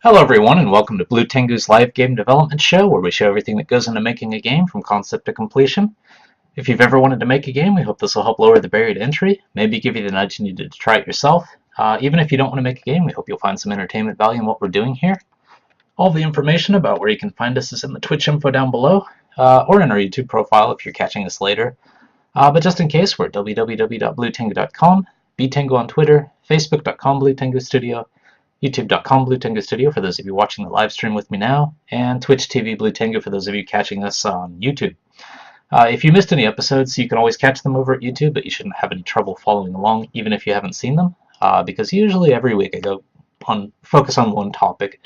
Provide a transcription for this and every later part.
Hello everyone and welcome to Blue Tengu's live game development show where we show everything that goes into making a game from concept to completion. If you've ever wanted to make a game, we hope this will help lower the barrier to entry, maybe give you the nudge you needed to try it yourself. Even if you don't want to make a game, we hope you'll find some entertainment value in what we're doing here. All the information about where you can find us is in the Twitch info down below, or in our YouTube profile if you're catching us later. But just in case, we're at www.bluetengu.com, btengu on Twitter, facebook.com Blue Tengu Studio, youtube.com Blue Tengu Studio for those of you watching the live stream with me now, and Twitch TV Blue Tengu for those of you catching us on YouTube. If you missed any episodes, you can always catch them over at YouTube, but you shouldn't have any trouble following along, even if you haven't seen them, because usually every week I focus on one topic,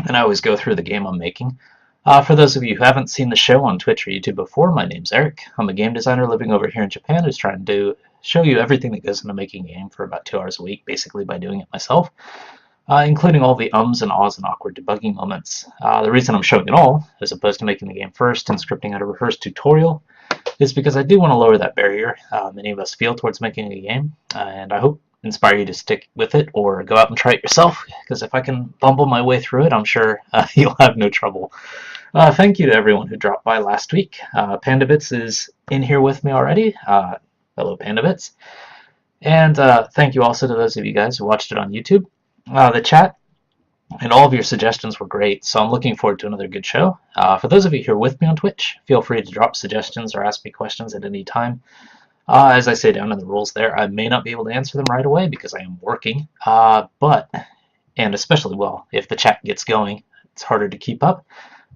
and I always go through the game I'm making. For those of you who haven't seen the show on Twitch or YouTube before, my name's Eric. I'm a game designer living over here in Japan who's trying to show you everything that goes into making a game for about 2 hours a week, basically by doing it myself, including all the ums and ahs and awkward debugging moments. The reason I'm showing it all, as opposed to making the game first and scripting out a rehearsed tutorial, is because I do want to lower that barrier many of us feel towards making a game, and I hope inspire you to stick with it or go out and try it yourself, because if I can bumble my way through it, I'm sure you'll have no trouble. Thank you to everyone who dropped by last week. PandaBits is in here with me already. Hello, PandaBits. And thank you also to those of you guys who watched it on YouTube. The chat and all of your suggestions were great, so I'm looking forward to another good show. For those of you who are with me on Twitch, feel free to drop suggestions or ask me questions at any time. As I say down in the rules there, I may not be able to answer them right away because I am working, and especially, well, if the chat gets going, it's harder to keep up.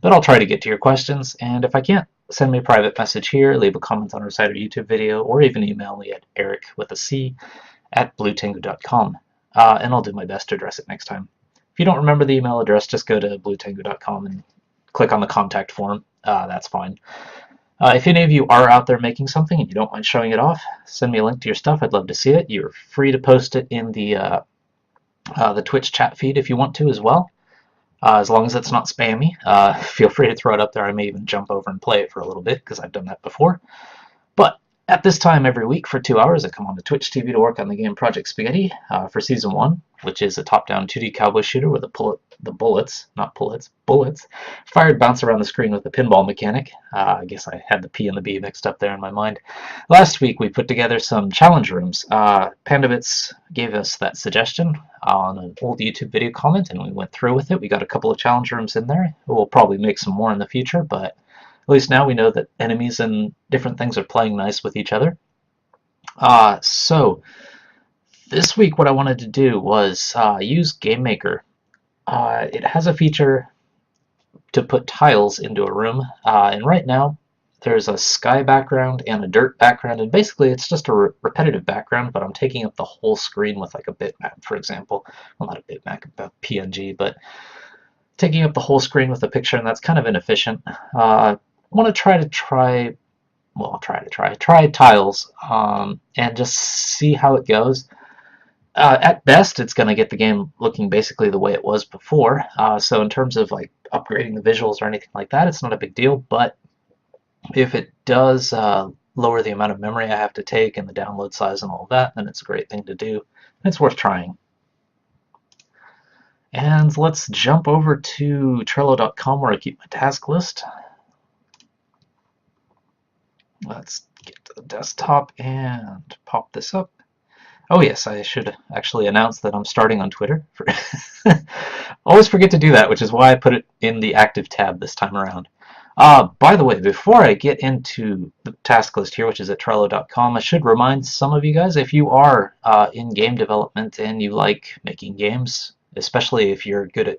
But I'll try to get to your questions, and if I can't, send me a private message here, leave a comment on our site or YouTube video, or even email me at eric@bluetengu.com, and I'll do my best to address it next time. If you don't remember the email address, just go to bluetengu.com and click on the contact form. That's fine. If any of you are out there making something and you don't mind showing it off, send me a link to your stuff. I'd love to see it. You're free to post it in the Twitch chat feed if you want to as well. As long as it's not spammy, feel free to throw it up there. I may even jump over and play it for a little bit because I've done that before. But at this time every week for 2 hours, I come on to Twitch TV to work on the game Project Spaghetti for Season 1, which is a top-down 2D cowboy shooter where the bullets fired bounce around the screen with a pinball mechanic. I guess I had the P and the B mixed up there in my mind. Last week we put together some challenge rooms. PandaBits gave us that suggestion on an old YouTube video comment, and we went through with it. We got a couple of challenge rooms in there. We'll probably make some more in the future, but at least now we know that enemies and different things are playing nice with each other. So this week what I wanted to do was use GameMaker. It has a feature to put tiles into a room, and right now there's a sky background and a dirt background, and basically it's just a repetitive background, but I'm taking up the whole screen with like a bitmap, for example. Well, not a bitmap, a PNG, but taking up the whole screen with a picture, and that's kind of inefficient. I want to try tiles and just see how it goes. At best, it's going to get the game looking basically the way it was before. So in terms of like upgrading the visuals or anything like that, it's not a big deal. But if it does lower the amount of memory I have to take and the download size and all of that, then it's a great thing to do. And it's worth trying. And let's jump over to Trello.com where I keep my task list. Let's get to the desktop and pop this up. Oh yes, I should actually announce that I'm starting on Twitter. Always forget to do that, which is why I put it in the active tab this time around. By the way, before I get into the task list here, which is at Trello.com, I should remind some of you guys, if you are in game development and you like making games, especially if you're good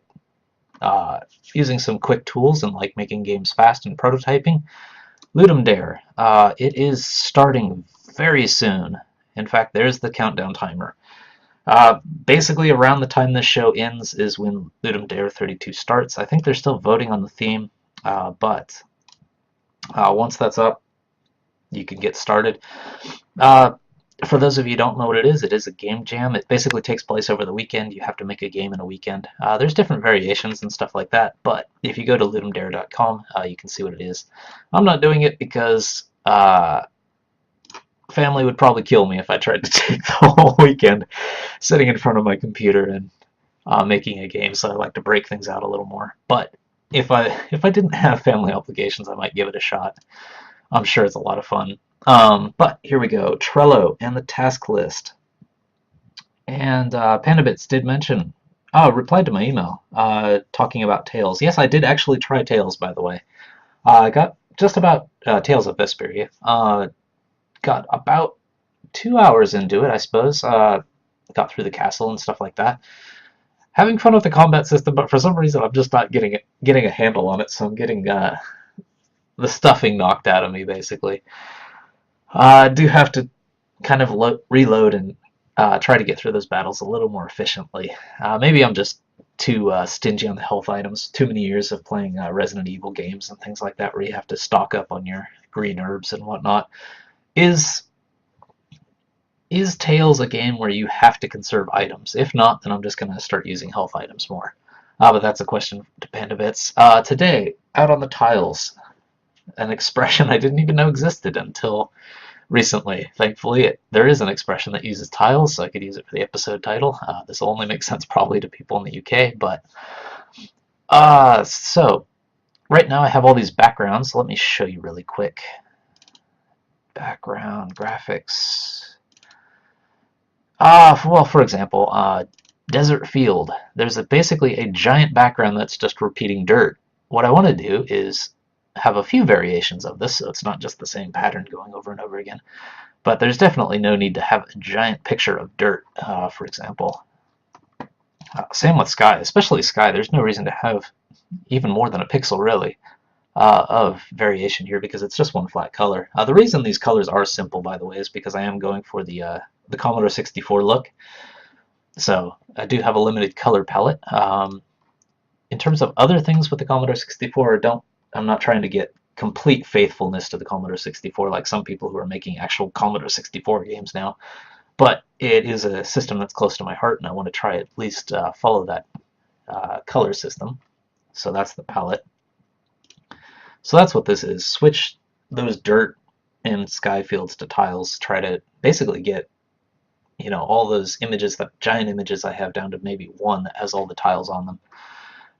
at using some quick tools and like making games fast and prototyping, Ludum Dare. It is starting very soon. In fact, there's the countdown timer. Basically, around the time this show ends is when Ludum Dare 32 starts. I think they're still voting on the theme, but once that's up, you can get started. For those of you who don't know what it is a game jam. It basically takes place over the weekend. You have to make a game in a weekend. There's different variations and stuff like that, but if you go to ludumdare.com, you can see what it is. I'm not doing it because family would probably kill me if I tried to take the whole weekend sitting in front of my computer and making a game, so I like to break things out a little more. But if I didn't have family obligations, I might give it a shot. I'm sure it's a lot of fun. But here we go, Trello and the task list. And Pandabits did mention, replied to my email talking about Tales. Yes, I did actually try Tales, by the way. I got just about Tales of Vesperia. Got about 2 hours into it, I suppose. Got through the castle and stuff like that. Having fun with the combat system, but for some reason I'm just not getting a handle on it, so I'm getting the stuffing knocked out of me, basically. I do have to kind of reload and try to get through those battles a little more efficiently. Maybe I'm just too stingy on the health items. Too many years of playing Resident Evil games and things like that where you have to stock up on your green herbs and whatnot. Is Tales a game where you have to conserve items? If not, then I'm just going to start using health items more. But that's a question to Pandabits. Today, out on the tiles, an expression I didn't even know existed until recently. Thankfully, there is an expression that uses tiles, so I could use it for the episode title. This will only make sense probably to people in the UK, but so right now I have all these backgrounds. Let me show you really quick. Background graphics. Well, for example, desert field. There's basically a giant background that's just repeating dirt. What I want to do is have a few variations of this, so it's not just the same pattern going over and over again. But there's definitely no need to have a giant picture of dirt, for example. Same with sky, especially sky. There's no reason to have even more than a pixel, really, of variation here because it's just one flat color. The reason these colors are simple, by the way, is because I am going for the Commodore 64 look. So I do have a limited color palette. In terms of other things with the Commodore 64, I'm not trying to get complete faithfulness to the Commodore 64 like some people who are making actual Commodore 64 games now. But it is a system that's close to my heart, and I want to try at least follow that color system. So that's the palette. So that's what this is. Switch those dirt and sky fields to tiles. Try to basically get, all those images, that giant images I have, down to maybe one that has all the tiles on them.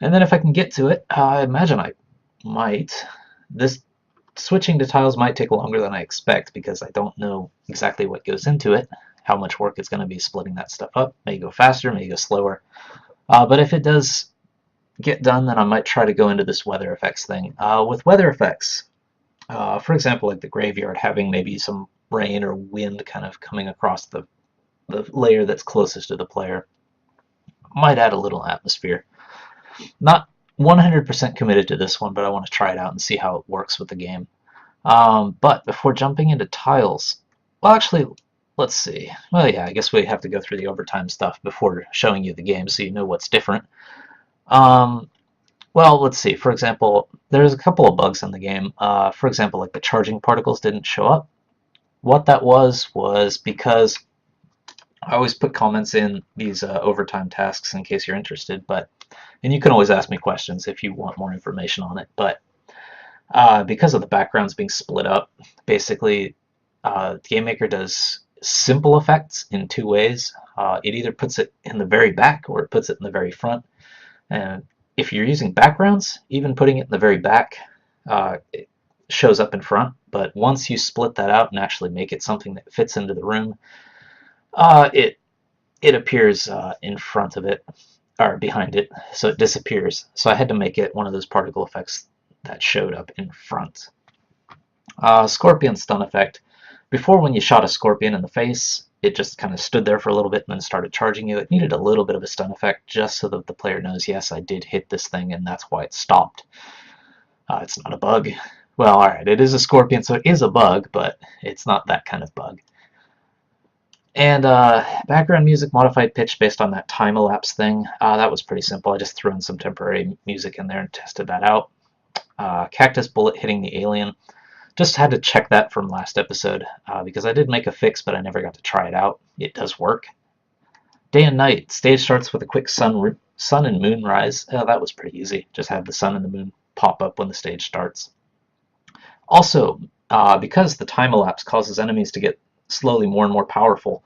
And then if I can get to it, I imagine I might. This switching to tiles might take longer than I expect because I don't know exactly what goes into it, how much work it's going to be splitting that stuff up. May go faster, may go slower. But if it does get done, then I might try to go into this weather effects thing. With weather effects, for example, like the graveyard having maybe some rain or wind kind of coming across the layer that's closest to the player, might add a little atmosphere. Not 100% committed to this one, but I want to try it out and see how it works with the game. But before jumping into tiles, well, actually, let's see. Well, yeah, I guess we have to go through the overtime stuff before showing you the game so you know what's different. Well, let's see. For example, there's a couple of bugs in the game. For example, like the charging particles didn't show up. What that was because I always put comments in these overtime tasks in case you're interested, and you can always ask me questions if you want more information on it. But because of the backgrounds being split up, basically, GameMaker does simple effects in two ways. It either puts it in the very back or it puts it in the very front. And if you're using backgrounds, even putting it in the very back, it shows up in front. But once you split that out and actually make it something that fits into the room, it appears in front of it, or behind it, so it disappears. So I had to make it one of those particle effects that showed up in front. Scorpion stun effect. Before, when you shot a scorpion in the face, it just kind of stood there for a little bit and then started charging you. It needed a little bit of a stun effect just so that the player knows, yes, I did hit this thing and that's why it stopped. It's not a bug. Well, alright, it is a scorpion, so it is a bug, but it's not that kind of bug. And background music modified pitch based on that time-elapse thing. That was pretty simple. I just threw in some temporary music in there and tested that out. Cactus bullet hitting the alien. Just had to check that from last episode because I did make a fix, but I never got to try it out. It does work. Day and night. Stage starts with a quick sun and moon rise. That was pretty easy. Just have the sun and the moon pop up when the stage starts. Also, because the time elapse causes enemies to get slowly more and more powerful,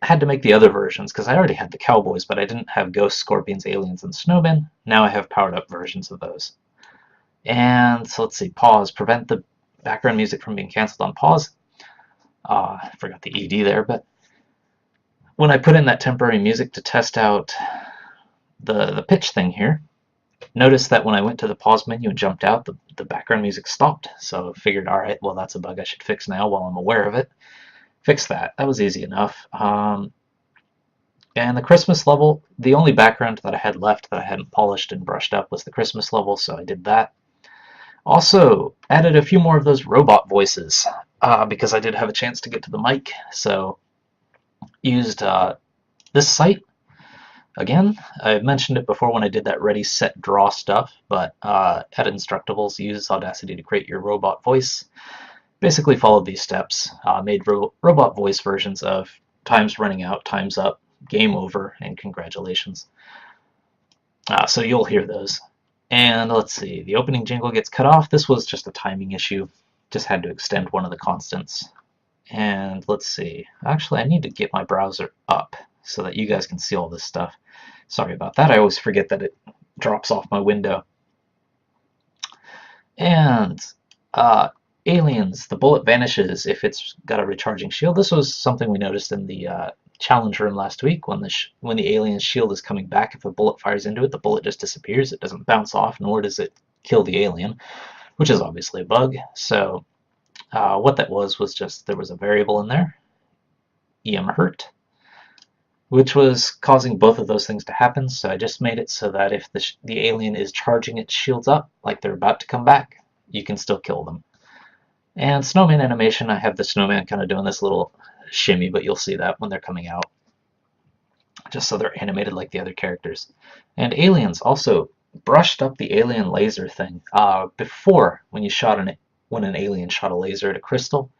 had to make the other versions because I already had the cowboys, but I didn't have ghosts, scorpions, aliens, and snowmen. Now I have powered up versions of those. And so let's see, pause, prevent the background music from being canceled on pause. I forgot the ED there, but when I put in that temporary music to test out the pitch thing here, notice that when I went to the pause menu and jumped out, the background music stopped. So I figured, all right, well, that's a bug I should fix now while I'm aware of it. Fix that. That was easy enough. And the Christmas level, the only background that I had left that I hadn't polished and brushed up was the Christmas level, so I did that. Also, added a few more of those robot voices because I did have a chance to get to the mic, so used this site. Again, I mentioned it before when I did that ready, set, draw stuff, but at Instructables, use Audacity to create your robot voice. Basically followed these steps, made robot voice versions of time's running out, time's up, game over, and congratulations. So you'll hear those. And let's see, the opening jingle gets cut off. This was just a timing issue. Just had to extend one of the constants. And let's see, actually I need to get my browser up so that you guys can see all this stuff. Sorry about that, I always forget that it drops off my window. And aliens, the bullet vanishes if it's got a recharging shield. This was something we noticed in the challenge room last week. When the alien's shield is coming back, if a bullet fires into it, the bullet just disappears. It doesn't bounce off, nor does it kill the alien, which is obviously a bug. So what that was just there was a variable in there, em hurt, which was causing both of those things to happen. So I just made it so that if the alien is charging its shields up, like they're about to come back, you can still kill them. And snowman animation, I have the snowman kind of doing this little shimmy, but you'll see that when they're coming out, just so they're animated like the other characters. And aliens, also brushed up the alien laser thing. Before, when an alien shot a laser at a crystal,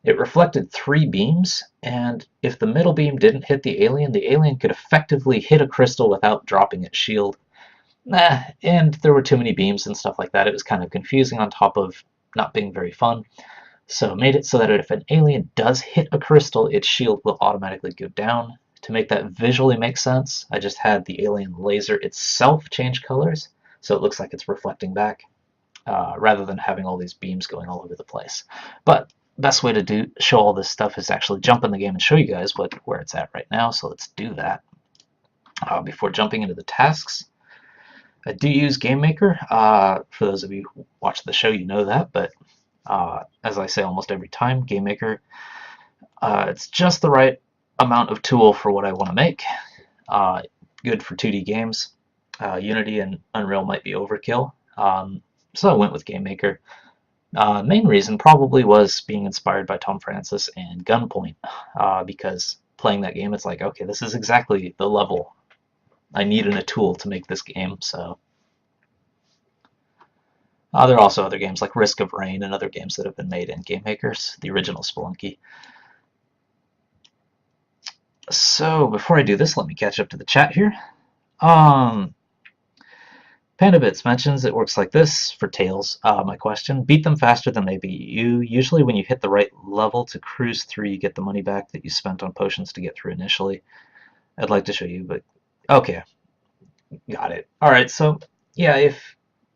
it reflected 3 beams, and if the middle beam didn't hit the alien could effectively hit a crystal without dropping its shield. And there were too many beams and stuff like that. It was kind of confusing on top of not being very fun. So made it so that if an alien does hit a crystal, its shield will automatically go down. To make that visually make sense, I just had the alien laser itself change colors, so it looks like it's reflecting back, rather than having all these beams going all over the place. But best way to show all this stuff is actually jump in the game and show you guys where it's at right now, so let's do that. Before jumping into the tasks, I do use GameMaker. For those of you who watch the show, you know that, but as I say almost every time, GameMaker, it's just the right amount of tool for what I want to make. Good for 2D games. Unity and Unreal might be overkill, so I went with GameMaker. Main reason probably was being inspired by Tom Francis and Gunpoint, because playing that game, it's like, okay, this is exactly the level I need in a tool to make this game. So there are also other games like Risk of Rain and other games that have been made in GameMakers, the original Spelunky. So before I do this, let me catch up to the chat here. PandaBits mentions it works like this for Tails. My question, beat them faster than they beat you. Usually when you hit the right level to cruise through, you get the money back that you spent on potions to get through initially. I'd like to show you, but okay, got it. All right, so yeah,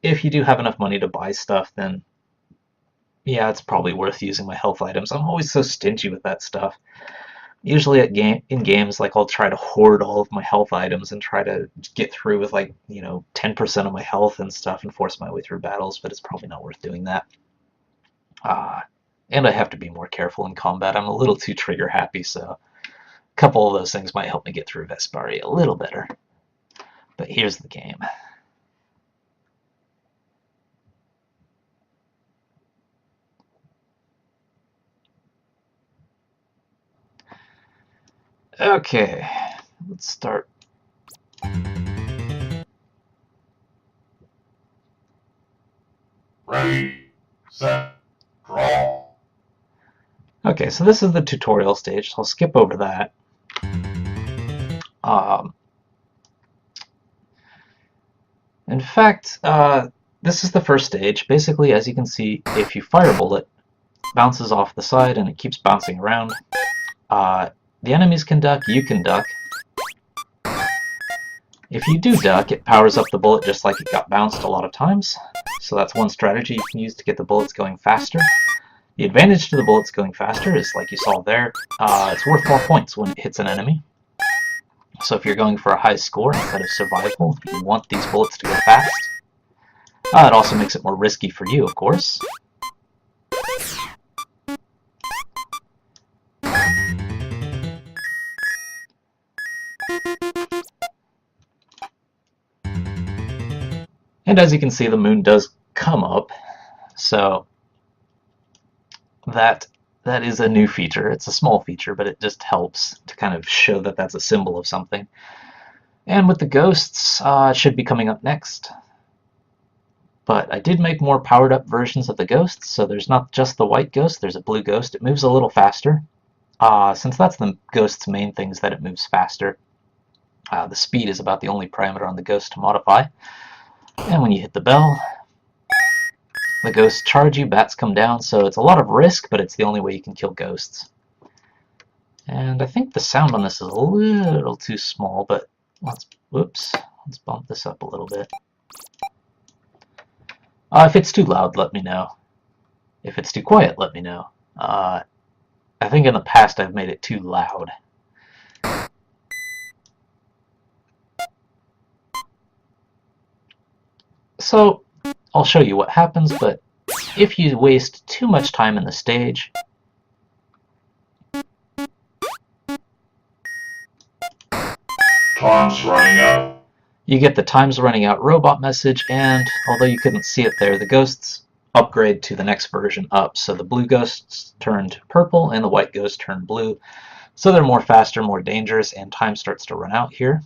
if you do have enough money to buy stuff, then yeah, it's probably worth using my health items. I'm always so stingy with that stuff. Usually in games, like, I'll try to hoard all of my health items and try to get through with, like, 10% of my health and stuff and force my way through battles, but it's probably not worth doing that. And I have to be more careful in combat. I'm a little too trigger happy, so a couple of those things might help me get through Vespari a little better. But here's the game. Okay, let's start. Ready, set, draw. Okay, so this is the tutorial stage, so I'll skip over that. In fact, this is the first stage. Basically, as you can see, if you fire a bullet, it bounces off the side and it keeps bouncing around. The enemies can duck, you can duck. If you do duck, it powers up the bullet just like it got bounced a lot of times. So that's one strategy you can use to get the bullets going faster. The advantage to the bullets going faster is, like you saw there, it's worth more points when it hits an enemy. So if you're going for a high score instead of survival, you want these bullets to go fast. It also makes it more risky for you, of course. And as you can see, the moon does come up, so that is a new feature. It's a small feature, but it just helps to kind of show that that's a symbol of something. And with the ghosts, it should be coming up next. But I did make more powered up versions of the ghosts, so there's not just the white ghost, there's a blue ghost. It moves a little faster. Since that's the ghost's main thing, is that it moves faster. The speed is about the only parameter on the ghost to modify. And when you hit the bell, the ghosts charge you, bats come down, so it's a lot of risk, but it's the only way you can kill ghosts. And I think the sound on this is a little too small, but let's bump this up a little bit. If it's too loud, let me know. If it's too quiet, let me know. I think in the past I've made it too loud. So, I'll show you what happens, but if you waste too much time in the stage, Time's running out. You get the time's running out robot message, and although you couldn't see it there, the ghosts upgrade to the next version up. So the blue ghosts turned purple and the white ghosts turned blue. So they're more faster, more dangerous, and time starts to run out here.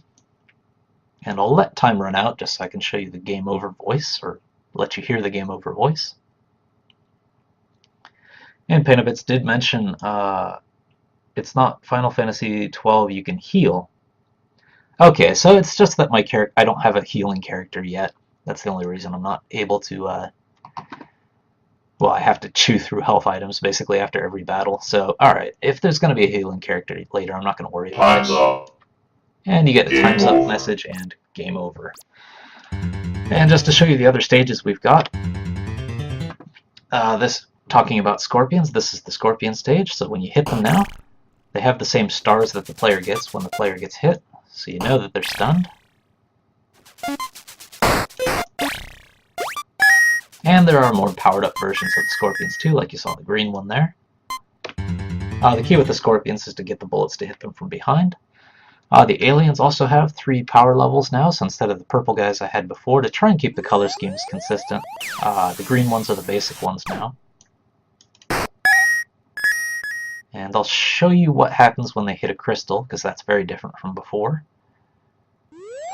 And I'll let time run out just so I can show you the game over voice, or let you hear the game over voice. And Painabits did mention it's not Final Fantasy XII you can heal. Okay, so it's just that my character, I don't have a healing character yet. That's the only reason I'm not able to, well, I have to chew through health items basically after every battle. So, alright, if there's going to be a healing character later, I'm not going to worry about Time's it. up. And you get a Game time's up over. message and game over. And just to show you the other stages we've got, this talking about scorpions, this is the scorpion stage. So when you hit them now, they have the same stars that the player gets when the player gets hit. So you know that they're stunned. And there are more powered up versions of the scorpions too, like you saw the green one there. The key with the scorpions is to get the bullets to hit them from behind. The aliens also have 3 power levels now, so instead of the purple guys I had before, to try and keep the color schemes consistent, the green ones are the basic ones now. And I'll show you what happens when they hit a crystal, because that's very different from before.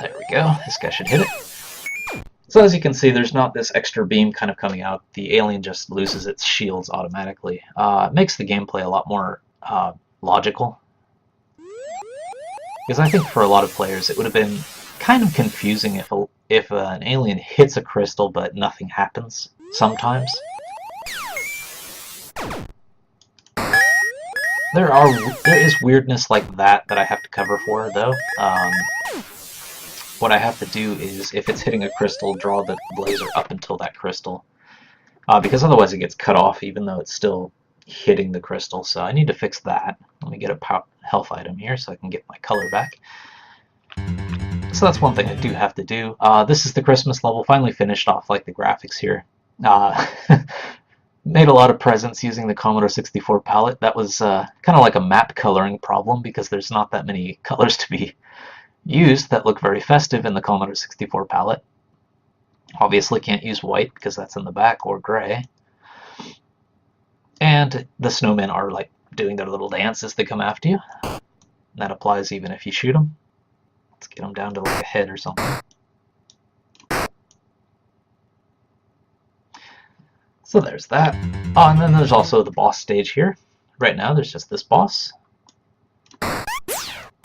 There we go, this guy should hit it. So as you can see, there's not this extra beam kind of coming out. The alien just loses its shields automatically. It makes the gameplay a lot more logical. Because I think for a lot of players it would have been kind of confusing if an alien hits a crystal but nothing happens sometimes. There is weirdness like that I have to cover for, though. What I have to do is, if it's hitting a crystal, draw the laser up until that crystal. Because otherwise it gets cut off even though it's still hitting the crystal, so I need to fix that. Let me get a health item here so I can get my color back. So that's one thing I do have to do. This is the Christmas level, finally finished off like the graphics here. Made a lot of presents using the Commodore 64 palette. That was kind of like a map coloring problem because there's not that many colors to be used that look very festive in the Commodore 64 palette. Obviously can't use white because that's in the back, or gray. And the snowmen are like doing their little dance as they come after you. That applies even if you shoot them. Let's get them down to like a head or something. So there's that. Oh, and then there's also the boss stage here. Right now there's just this boss.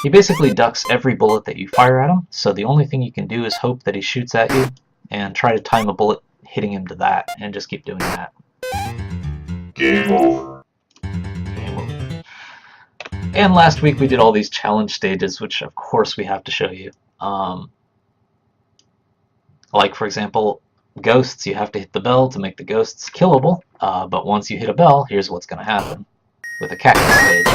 He basically ducks every bullet that you fire at him, so the only thing you can do is hope that he shoots at you and try to time a bullet hitting him to that, and just keep doing that. Game over. Game over. And last week we did all these challenge stages, which of course we have to show you. Like for example, ghosts, you have to hit the bell to make the ghosts killable, but once you hit a bell, here's what's going to happen with a cactus stage.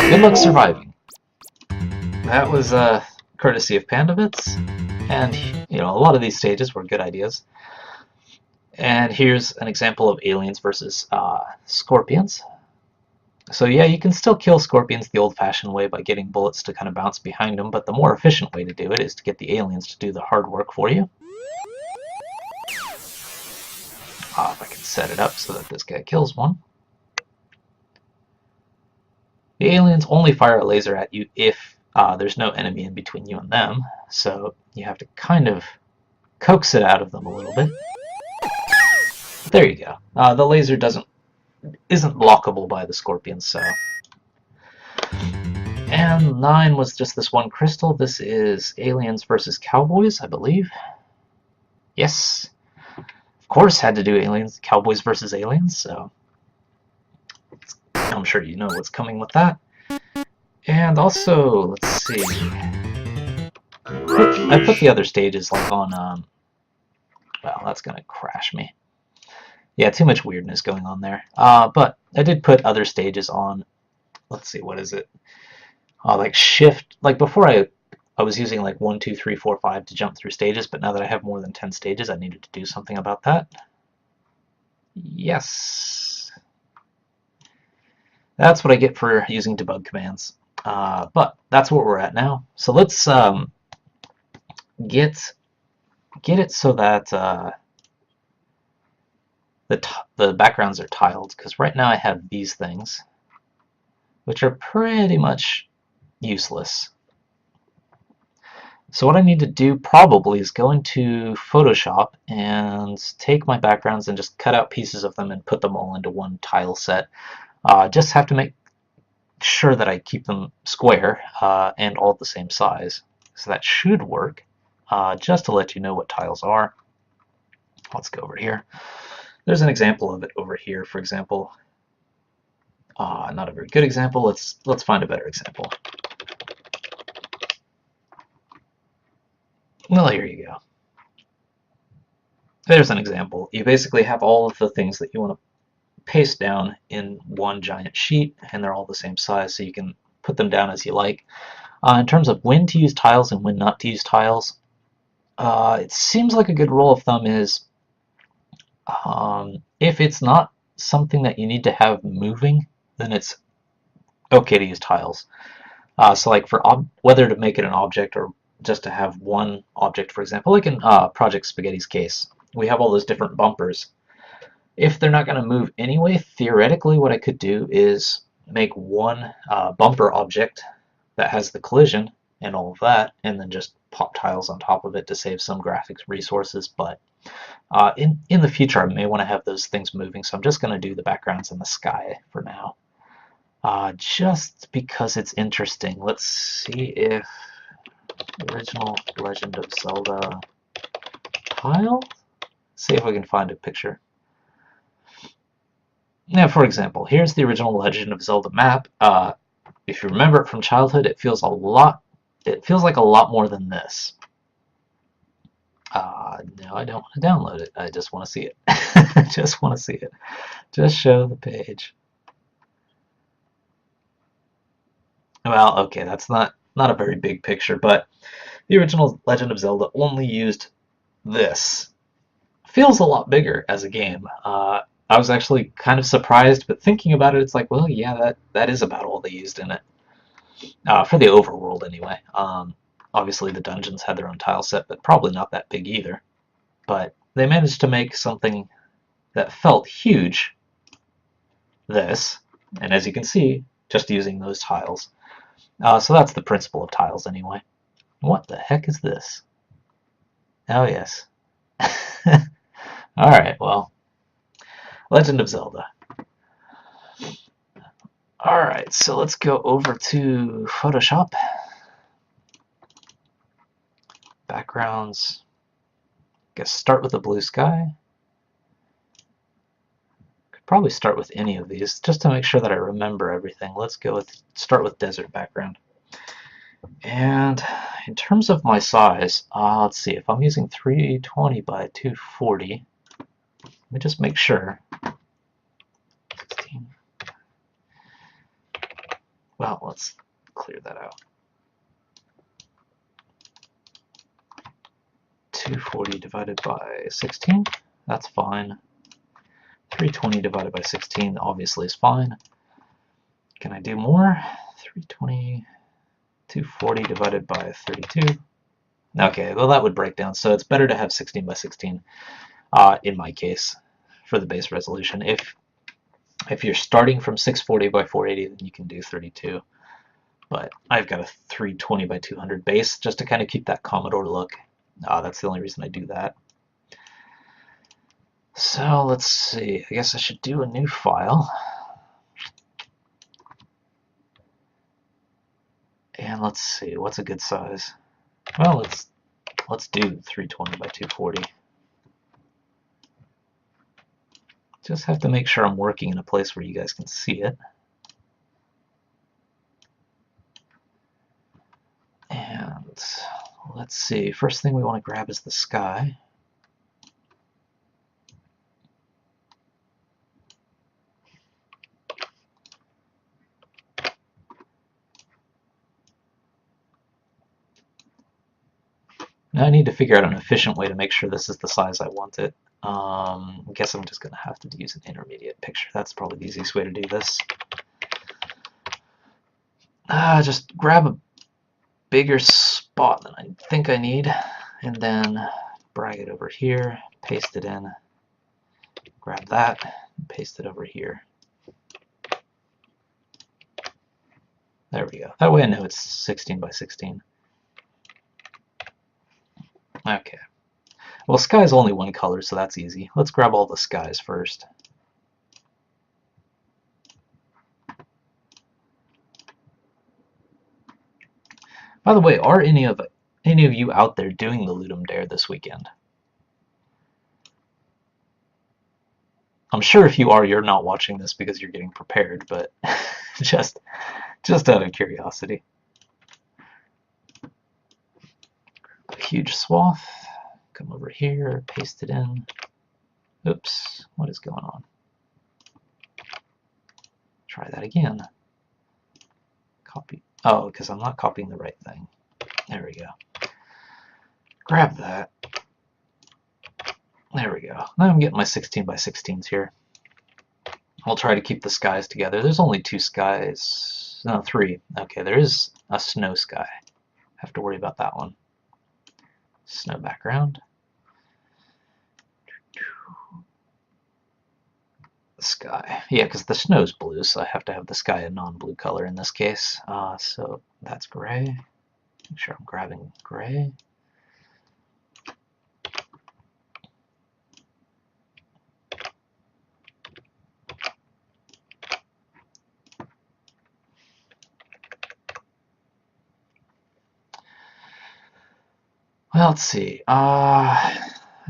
Good luck surviving. That was courtesy of PandaBits, and you know, a lot of these stages were good ideas. And here's an example of aliens versus scorpions. So yeah, you can still kill scorpions the old-fashioned way by getting bullets to kind of bounce behind them, but the more efficient way to do it is to get the aliens to do the hard work for you. If I can set it up so that this guy kills one. The aliens only fire a laser at you if there's no enemy in between you and them, so you have to kind of coax it out of them a little bit. There you go. The laser isn't blockable by the scorpions, so. And 9 was just this one crystal. This is aliens versus cowboys, I believe. Yes. Of course, had to do cowboys versus aliens, so I'm sure you know what's coming with that. And also, let's see. I put the other stages like on, well, that's gonna crash me. Yeah, too much weirdness going on there. But I did put other stages on, let's see, what is it? Like shift, like before I was using like 1, 2, 3, 4, 5 to jump through stages, but now that I have more than 10 stages, I needed to do something about that. Yes. That's what I get for using debug commands. But that's where we're at now. So let's get it so that the backgrounds are tiled, because right now I have these things, which are pretty much useless. So what I need to do probably is go into Photoshop and take my backgrounds and just cut out pieces of them and put them all into one tile set. Just have to make sure that I keep them square and all the same size. So that should work. Just to let you know what tiles are. Let's go over here. There's an example of it over here, for example. Not a very good example. Let's find a better example. Well, here you go. There's an example. You basically have all of the things that you want to paste down in one giant sheet, and they're all the same size, so you can put them down as you like. In terms of when to use tiles and when not to use tiles, it seems like a good rule of thumb is if it's not something that you need to have moving, then it's okay to use tiles. So like for whether to make it an object or just to have one object, for example, like in Project Spaghetti's case, we have all those different bumpers. If they're not going to move anyway, theoretically what I could do is make one bumper object that has the collision and all of that, and then just pop tiles on top of it to save some graphics resources. But in the future, I may want to have those things moving, so I'm just going to do the backgrounds in the sky for now. Just because it's interesting. Let's see if original Legend of Zelda tile. See if we can find a picture. Now, for example, here's the original Legend of Zelda map. If you remember it from childhood, it feels like a lot more than this. No, I don't want to download it. I just want to see it. I just want to see it. Just show the page. Well, okay, that's not a very big picture, but the original Legend of Zelda only used this. Feels a lot bigger as a game. I was actually kind of surprised, but thinking about it, it's like, well, yeah, that is about all they used in it. For the overworld, anyway. Obviously, the dungeons had their own tile set, but probably not that big either. But they managed to make something that felt huge, this, and as you can see, just using those tiles. So that's the principle of tiles, anyway. What the heck is this? Oh, yes. Alright, well, Legend of Zelda. Alright, so let's go over to Photoshop. Backgrounds. Guess start with the blue sky. Probably start with any of these just to make sure that I remember everything. Let's start with desert background. And in terms of my size, let's see, if I'm using 320 by 240, let me just make sure. 16. Well, let's clear that out. 240 divided by 16, that's fine. 320 divided by 16 obviously is fine. Can I do more? 320, 240 divided by 32. Okay, well that would break down, so it's better to have 16 by 16 in my case for the base resolution. If you're starting from 640 by 480, then you can do 32. But I've got a 320 by 200 base just to kind of keep that Commodore look. That's the only reason I do that. So let's see, I guess I should do a new file. And let's see, what's a good size? Well, let's do 320 by 240. Just have to make sure I'm working in a place where you guys can see it. And let's see, first thing we want to grab is the sky. Now I need to figure out an efficient way to make sure this is the size I want it. I guess I'm just going to have to use an intermediate picture. That's probably the easiest way to do this. Just grab a bigger spot than I think I need, and then drag it over here, paste it in, grab that, and paste it over here. There we go. That way I know it's 16 by 16. Okay. Well, sky is only one color, so that's easy. Let's grab all the skies first. By the way, are any of you out there doing the Ludum Dare this weekend? I'm sure if you are, you're not watching this because you're getting prepared, but just out of curiosity. A huge swath. Come over here, paste it in. Oops, what is going on? Try that again. Copy. Oh, because I'm not copying the right thing. There we go. Grab that. There we go. Now I'm getting my 16 by 16s here. I'll try to keep the skies together. There's only two skies. No, three. Okay, there is a snow sky. Have to worry about that one. Snow background. The sky. Yeah, because the snow's blue, so I have to have the sky a non-blue color in this case. So that's gray. Make sure I'm grabbing gray. Well, let's see. I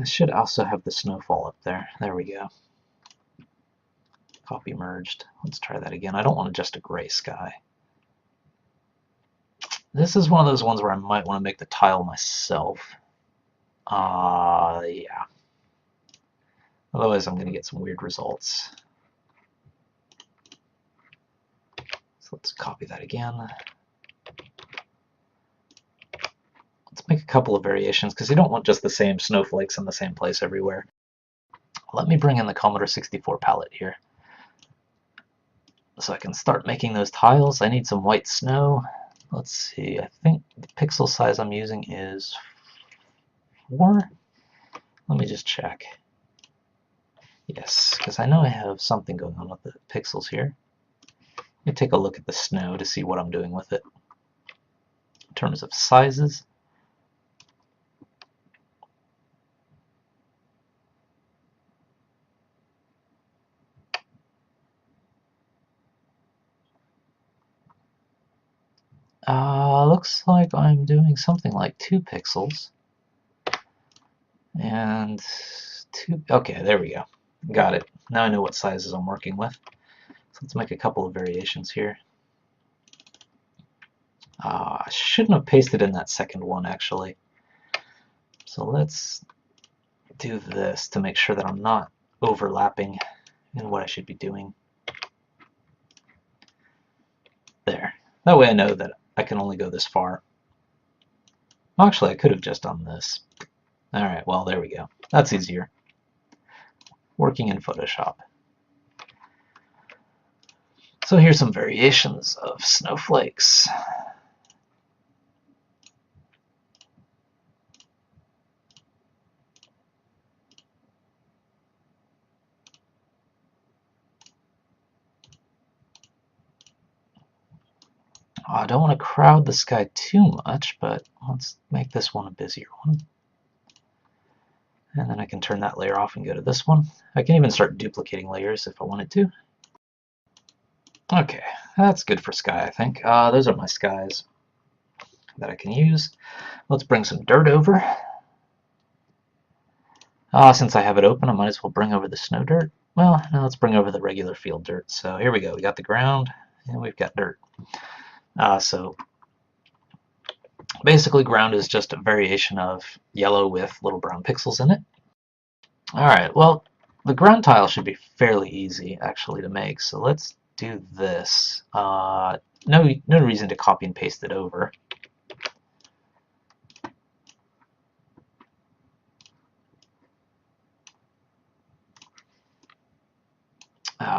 should also have the snowfall up there. There we go. Copy merged. Let's try that again. I don't want just a gray sky. This is one of those ones where I might want to make the tile myself. Yeah. Otherwise I'm going to get some weird results. So let's copy that again. Let's make a couple of variations because you don't want just the same snowflakes in the same place everywhere. Let me bring in the Commodore 64 palette here, so I can start making those tiles. I need some white snow. Let's see, I think the pixel size I'm using is 4. Let me just check. Yes, because I know I have something going on with the pixels here. Let me take a look at the snow to see what I'm doing with it in terms of sizes. Looks like I'm doing something like 2 pixels. And 2, okay, there we go. Got it. Now I know what sizes I'm working with. So let's make a couple of variations here. I shouldn't have pasted in that second one, actually. So let's do this to make sure that I'm not overlapping in what I should be doing. There. That way I know that I can only go this far. Well, actually, I could have just done this. Alright, well, there we go. That's easier. Working in Photoshop. So here's some variations of snowflakes. I don't want to crowd the sky too much, but let's make this one a busier one. And then I can turn that layer off and go to this one. I can even start duplicating layers if I wanted to. Okay, that's good for sky, I think. Those are my skies that I can use. Let's bring some dirt over. Since I have it open, I might as well bring over the snow dirt. Well, now let's bring over the regular field dirt. So here we go. We got the ground, and we've got dirt. So basically, ground is just a variation of yellow with little brown pixels in it. Alright, well, the ground tile should be fairly easy, actually, to make. So let's do this. No reason to copy and paste it over.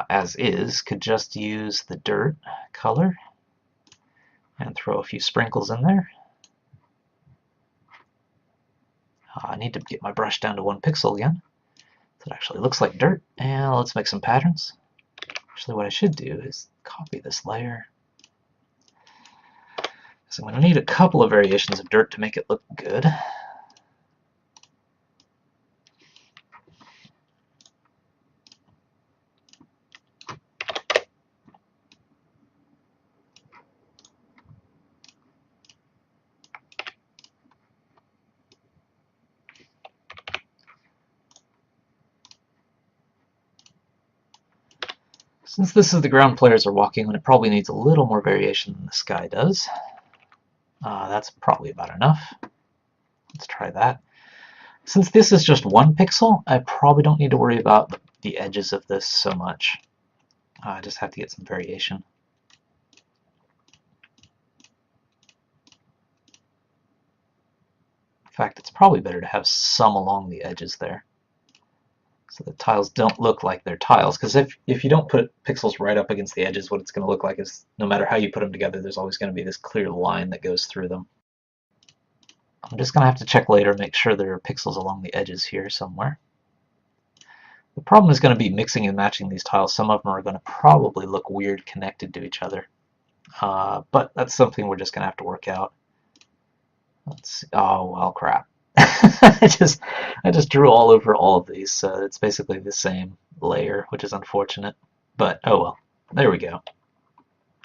As is, could just use the dirt color and throw a few sprinkles in there. I need to get my brush down to 1 pixel again. So it actually looks like dirt. And let's make some patterns. Actually, what I should do is copy this layer. So I'm going to need a couple of variations of dirt to make it look good. Since this is the ground players are walking on, it probably needs a little more variation than the sky does. That's probably about enough. Let's try that. Since this is just 1 pixel, I probably don't need to worry about the edges of this so much. I just have to get some variation. In fact, it's probably better to have some along the edges there, so the tiles don't look like they're tiles, because if you don't put pixels right up against the edges, what it's going to look like is no matter how you put them together, there's always going to be this clear line that goes through them. I'm just going to have to check later, make sure there are pixels along the edges here somewhere. The problem is going to be mixing and matching these tiles. Some of them are going to probably look weird connected to each other, but that's something we're just going to have to work out. Let's see. Oh, well, crap. I just drew all over all of these, so it's basically the same layer, which is unfortunate. But oh well, there we go.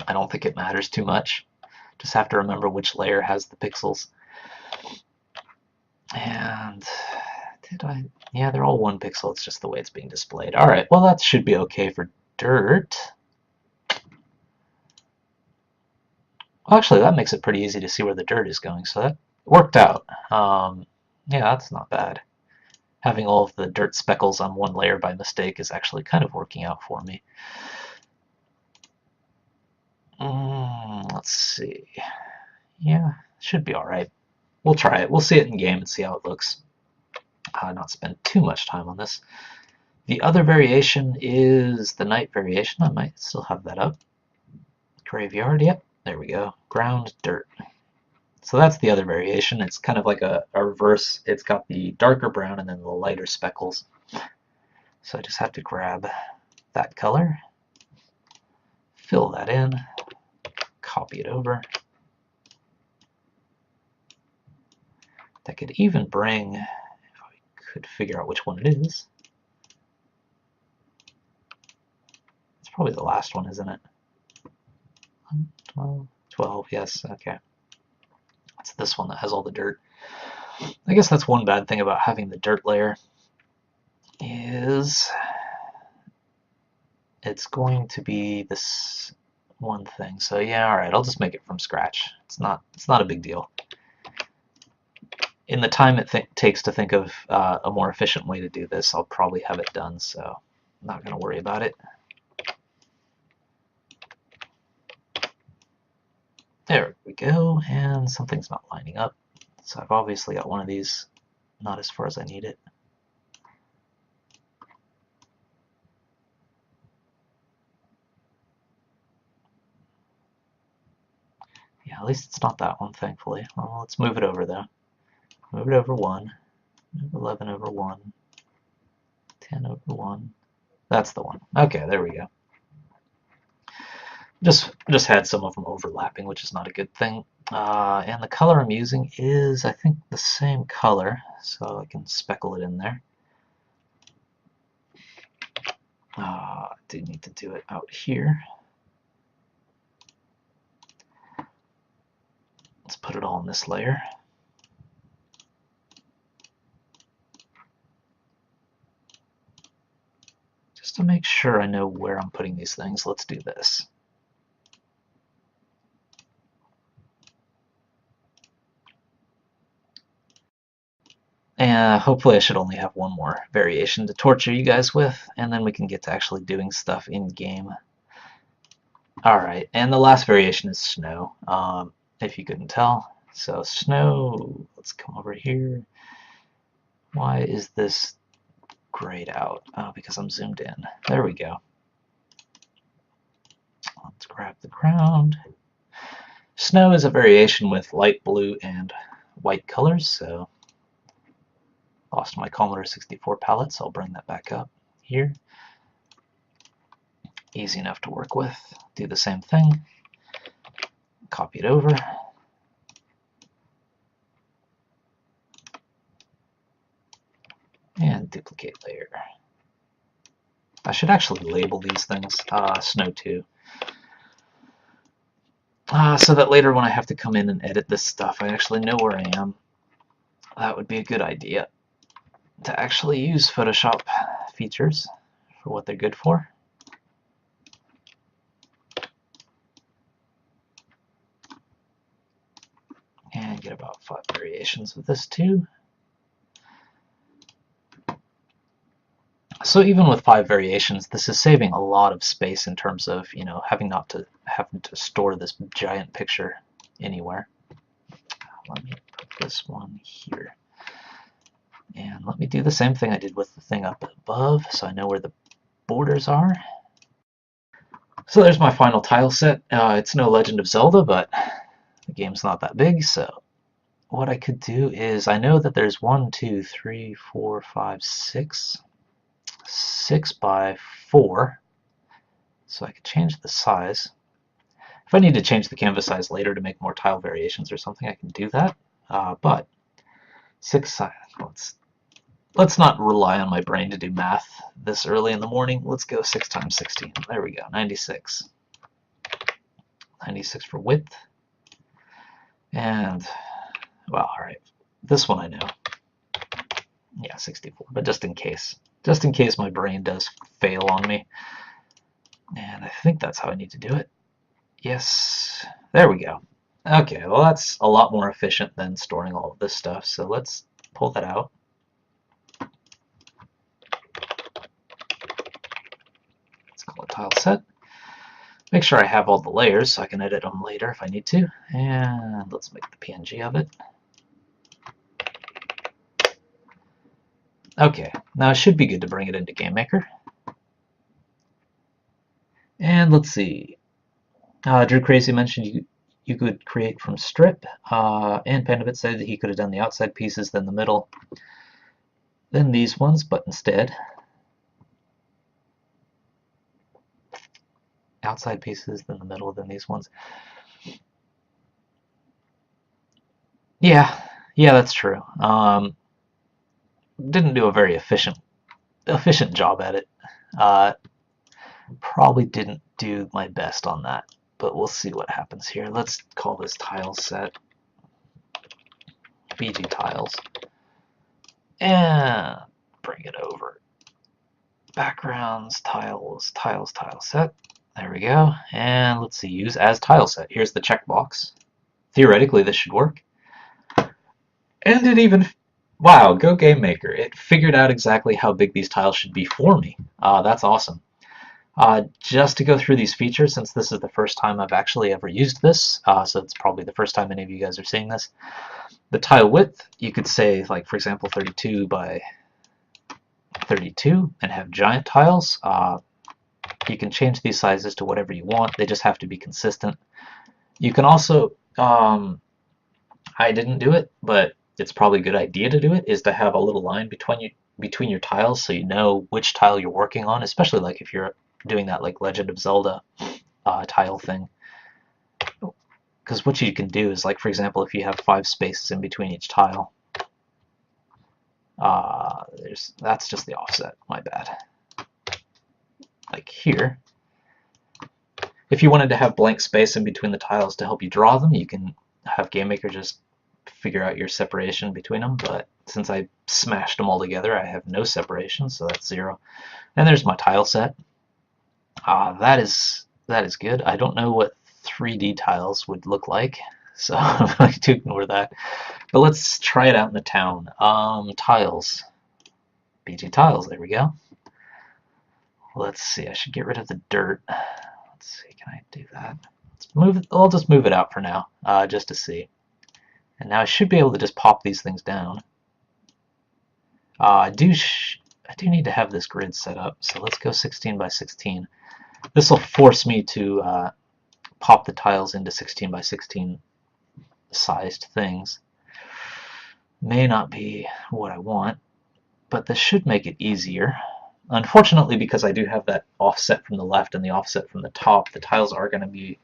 I don't think it matters too much. Just have to remember which layer has the pixels. And yeah, they're all 1 pixel. It's just the way it's being displayed. All right, well, that should be okay for dirt. Well, actually, that makes it pretty easy to see where the dirt is going, so that worked out. Yeah, that's not bad. Having all of the dirt speckles on 1 layer by mistake is actually kind of working out for me. Let's see. Yeah, should be alright. We'll try it. We'll see it in game and see how it looks. Not spend too much time on this. The other variation is the night variation. I might still have that up. Graveyard, yep, there we go. Ground, dirt. So that's the other variation. It's kind of like a reverse. It's got the darker brown and then the lighter speckles. So I just have to grab that color, fill that in, copy it over. That could even bring, if I could figure out which one it is. It's probably the last one, isn't it? 12, yes, okay. It's this one that has all the dirt. I guess that's one bad thing about having the dirt layer is it's going to be this one thing. So yeah, all right, I'll just make it from scratch. It's not a big deal. In the time it takes to think of a more efficient way to do this, I'll probably have it done, so I'm not going to worry about it. There we go, and something's not lining up. So I've obviously got one of these not as far as I need it. Yeah, at least it's not that one, thankfully. Well, let's move it over, though. Move it over 1, move 11 over 1, 10 over 1. That's the one. Okay, there we go. Just had some of them overlapping, which is not a good thing. And the color I'm using is, I think, the same color, so I can speckle it in there. I do need to do it out here. Let's put it all in this layer. Just to make sure I know where I'm putting these things, let's do this. And hopefully I should only have one more variation to torture you guys with, and then we can get to actually doing stuff in game. Alright, and the last variation is snow, if you couldn't tell. So snow, let's come over here. Why is this grayed out? Oh, because I'm zoomed in. There we go. Let's grab the ground. Snow is a variation with light blue and white colors, so lost my Commodore 64 palette, so I'll bring that back up here. Easy enough to work with. Do the same thing. Copy it over. And duplicate layer. I should actually label these things Snow 2. So that later when I have to come in and edit this stuff, I actually know where I am. That would be a good idea, to actually use Photoshop features for what they're good for. And get about 5 variations of this too. So even with 5 variations, this is saving a lot of space in terms of, you know, having to store this giant picture anywhere. Let me put this one here. And let me do the same thing I did with the thing up above, so I know where the borders are. So there's my final tile set. It's no Legend of Zelda, but the game's not that big, so what I could do is, I know that there's 1, 2, 3, 4, 5, 6 by 4, so I could change the size. If I need to change the canvas size later to make more tile variations or something, I can do that. But 6 size. Let's not rely on my brain to do math this early in the morning. Let's go 6 times 16. There we go, 96. 96 for width. And, well, all right. This one I know. Yeah, 64, but just in case. Just in case my brain does fail on me. And I think that's how I need to do it. Yes, there we go. Okay, well that's a lot more efficient than storing all of this stuff, so let's pull that out. Let's call it tile set. Make sure I have all the layers so I can edit them later if I need to. And let's make the PNG of it. Okay, now it should be good to bring it into GameMaker. And let's see. Drew Crazy mentioned you could create from strip, and Pandabit said that he could have done the outside pieces, then the middle, then these ones, but instead outside pieces, then the middle, then these ones. Yeah, that's true. Didn't do a very efficient job at it. Probably didn't do my best on that, but we'll see what happens here. Let's call this tile set BG tiles and bring it over. backgrounds, tiles, tile set. There we go. And let's see, use as tile set. Here's the checkbox. Theoretically, this should work. And it even, wow, go GameMaker. It figured out exactly how big these tiles should be for me. That's awesome. Just to go through these features, since this is the first time I've actually ever used this, so it's probably the first time any of you guys are seeing this. The tile width, you could say, like, for example, 32 by 32 and have giant tiles. You can change these sizes to whatever you want. They just have to be consistent. You can also, I didn't do it, but it's probably a good idea to do it, is to have a little line between your tiles so you know which tile you're working on, especially like if you're doing that like Legend of Zelda tile thing. Because what you can do is, like, for example, if you have 5 spaces in between each tile, that's just the offset, my bad. Like here, if you wanted to have blank space in between the tiles to help you draw them, you can have GameMaker just figure out your separation between them, but since I smashed them all together, I have no separation, so that's 0. And there's my tile set. That is good. I don't know what 3D tiles would look like, so I'm going to ignore that. But let's try it out in the town. Tiles. BG tiles, there we go. Let's see, I should get rid of the dirt. Let's see, can I do that? I'll just move it out for now, just to see. And now I should be able to just pop these things down. I do need to have this grid set up, so let's go 16 by 16. This will force me to pop the tiles into 16 by 16 sized things. May not be what I want, but this should make it easier. Unfortunately, because I do have that offset from the left and the offset from the top, the tiles are going to be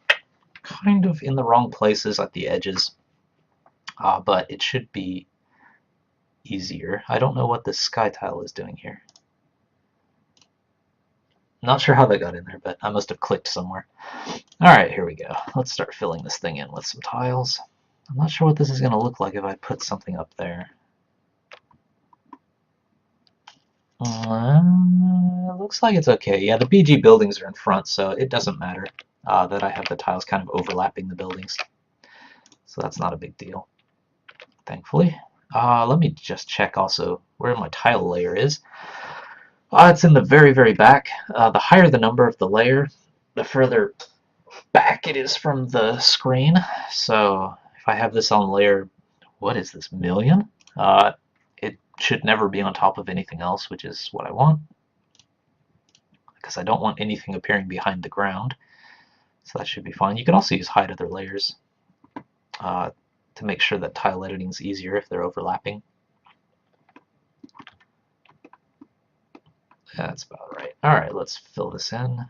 kind of in the wrong places at the edges, but it should be easier. I don't know what this sky tile is doing here. Not sure how that got in there, but I must have clicked somewhere. Alright, here we go. Let's start filling this thing in with some tiles. I'm not sure what this is going to look like if I put something up there. It looks like it's okay. Yeah, the BG buildings are in front, so it doesn't matter that I have the tiles kind of overlapping the buildings. So that's not a big deal, thankfully. Let me just check also where my tile layer is. It's in the very, very back. The higher the number of the layer, the further back it is from the screen. So if I have this on layer, what is this, million? It should never be on top of anything else, which is what I want, because I don't want anything appearing behind the ground. So that should be fine. You can also use hide other layers to make sure that tile editing is easier if they're overlapping. That's about right. Alright, let's fill this in.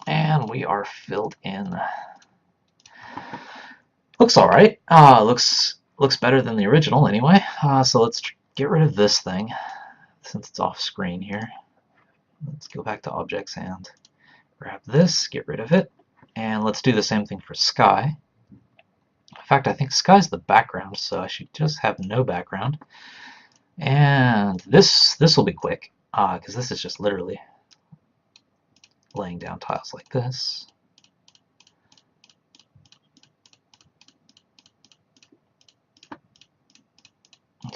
And we are filled in. Looks alright. Looks better than the original anyway. So let's get rid of this thing since it's off screen here. Let's go back to objects and grab this, get rid of it, and let's do the same thing for sky. In fact, I think sky's the background, so I should just have no background. And this will be quick, because this is just literally laying down tiles like this.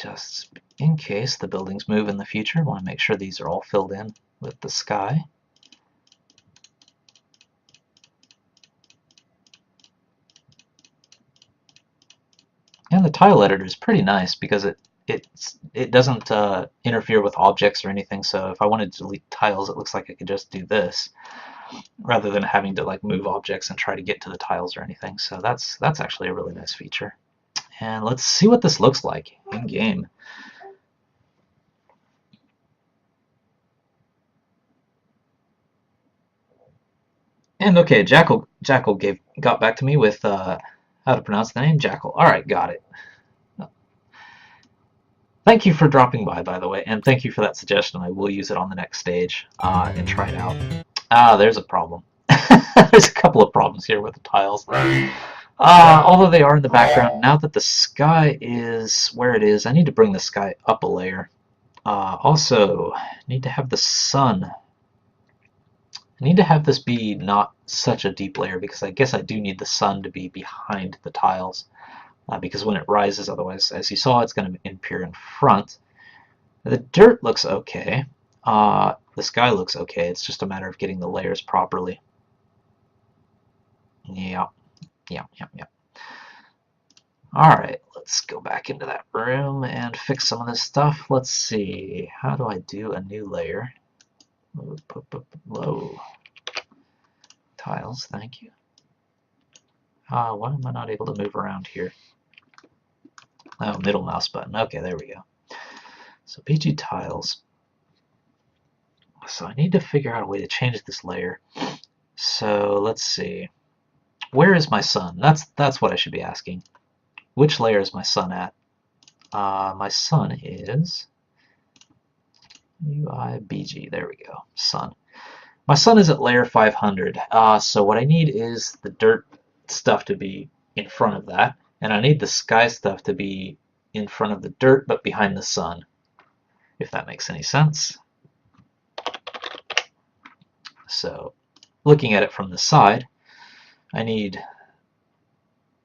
Just in case the buildings move in the future, I want to make sure these are all filled in with the sky. And the tile editor is pretty nice because it doesn't interfere with objects or anything. So if I wanted to delete tiles, it looks like I could just do this rather than having to like move objects and try to get to the tiles or anything. So that's actually a really nice feature. And let's see what this looks like in game. And okay, Jackal got back to me with how to pronounce the name, Jackal. All right, got it. Thank you for dropping by the way, and thank you for that suggestion. I will use it on the next stage and try it out. There's a problem. There's a couple of problems here with the tiles. Although they are in the background, now that the sky is where it is, I need to bring the sky up a layer. Also, need to have the sun. I need to have this be not such a deep layer because I guess I do need the sun to be behind the tiles. Because when it rises, otherwise, as you saw, it's going to appear in front. The dirt looks okay. The sky looks okay. It's just a matter of getting the layers properly. Yeah. Alright, let's go back into that room and fix some of this stuff. Let's see. How do I do a new layer? Low. Tiles, thank you. Why am I not able to move around here? Oh, middle mouse button. Okay, there we go. So PG tiles. So I need to figure out a way to change this layer. So let's see. Where is my sun? That's what I should be asking. Which layer is my sun at? My sun is UIBG. There we go. Sun. My sun is at layer 500. So what I need is the dirt stuff to be in front of that, and I need the sky stuff to be in front of the dirt but behind the sun, if that makes any sense. So looking at it from the side, I need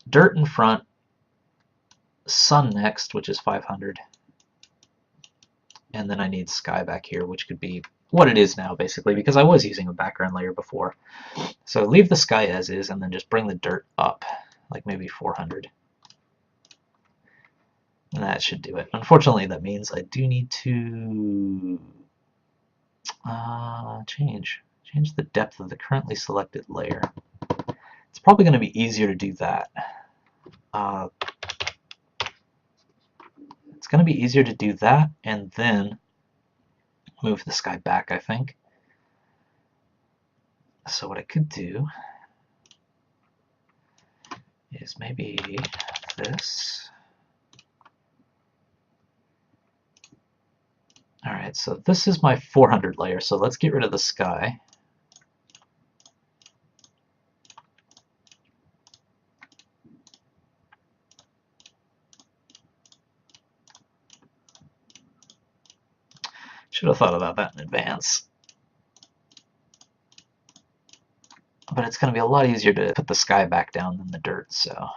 dirt in front, sun next, which is 500, and then I need sky back here, which could be what it is now, basically, because I was using a background layer before. So leave the sky as is, and then just bring the dirt up, like maybe 400. And that should do it. Unfortunately, that means I do need to change the depth of the currently selected layer. It's probably going to be easier to do that. It's going to be easier to do that and then move the sky back, I think. So what I could do is maybe this. Alright, so this is my 400 layer, so let's get rid of the sky. Should have thought about that in advance. But it's going to be a lot easier to put the sky back down than the dirt, so...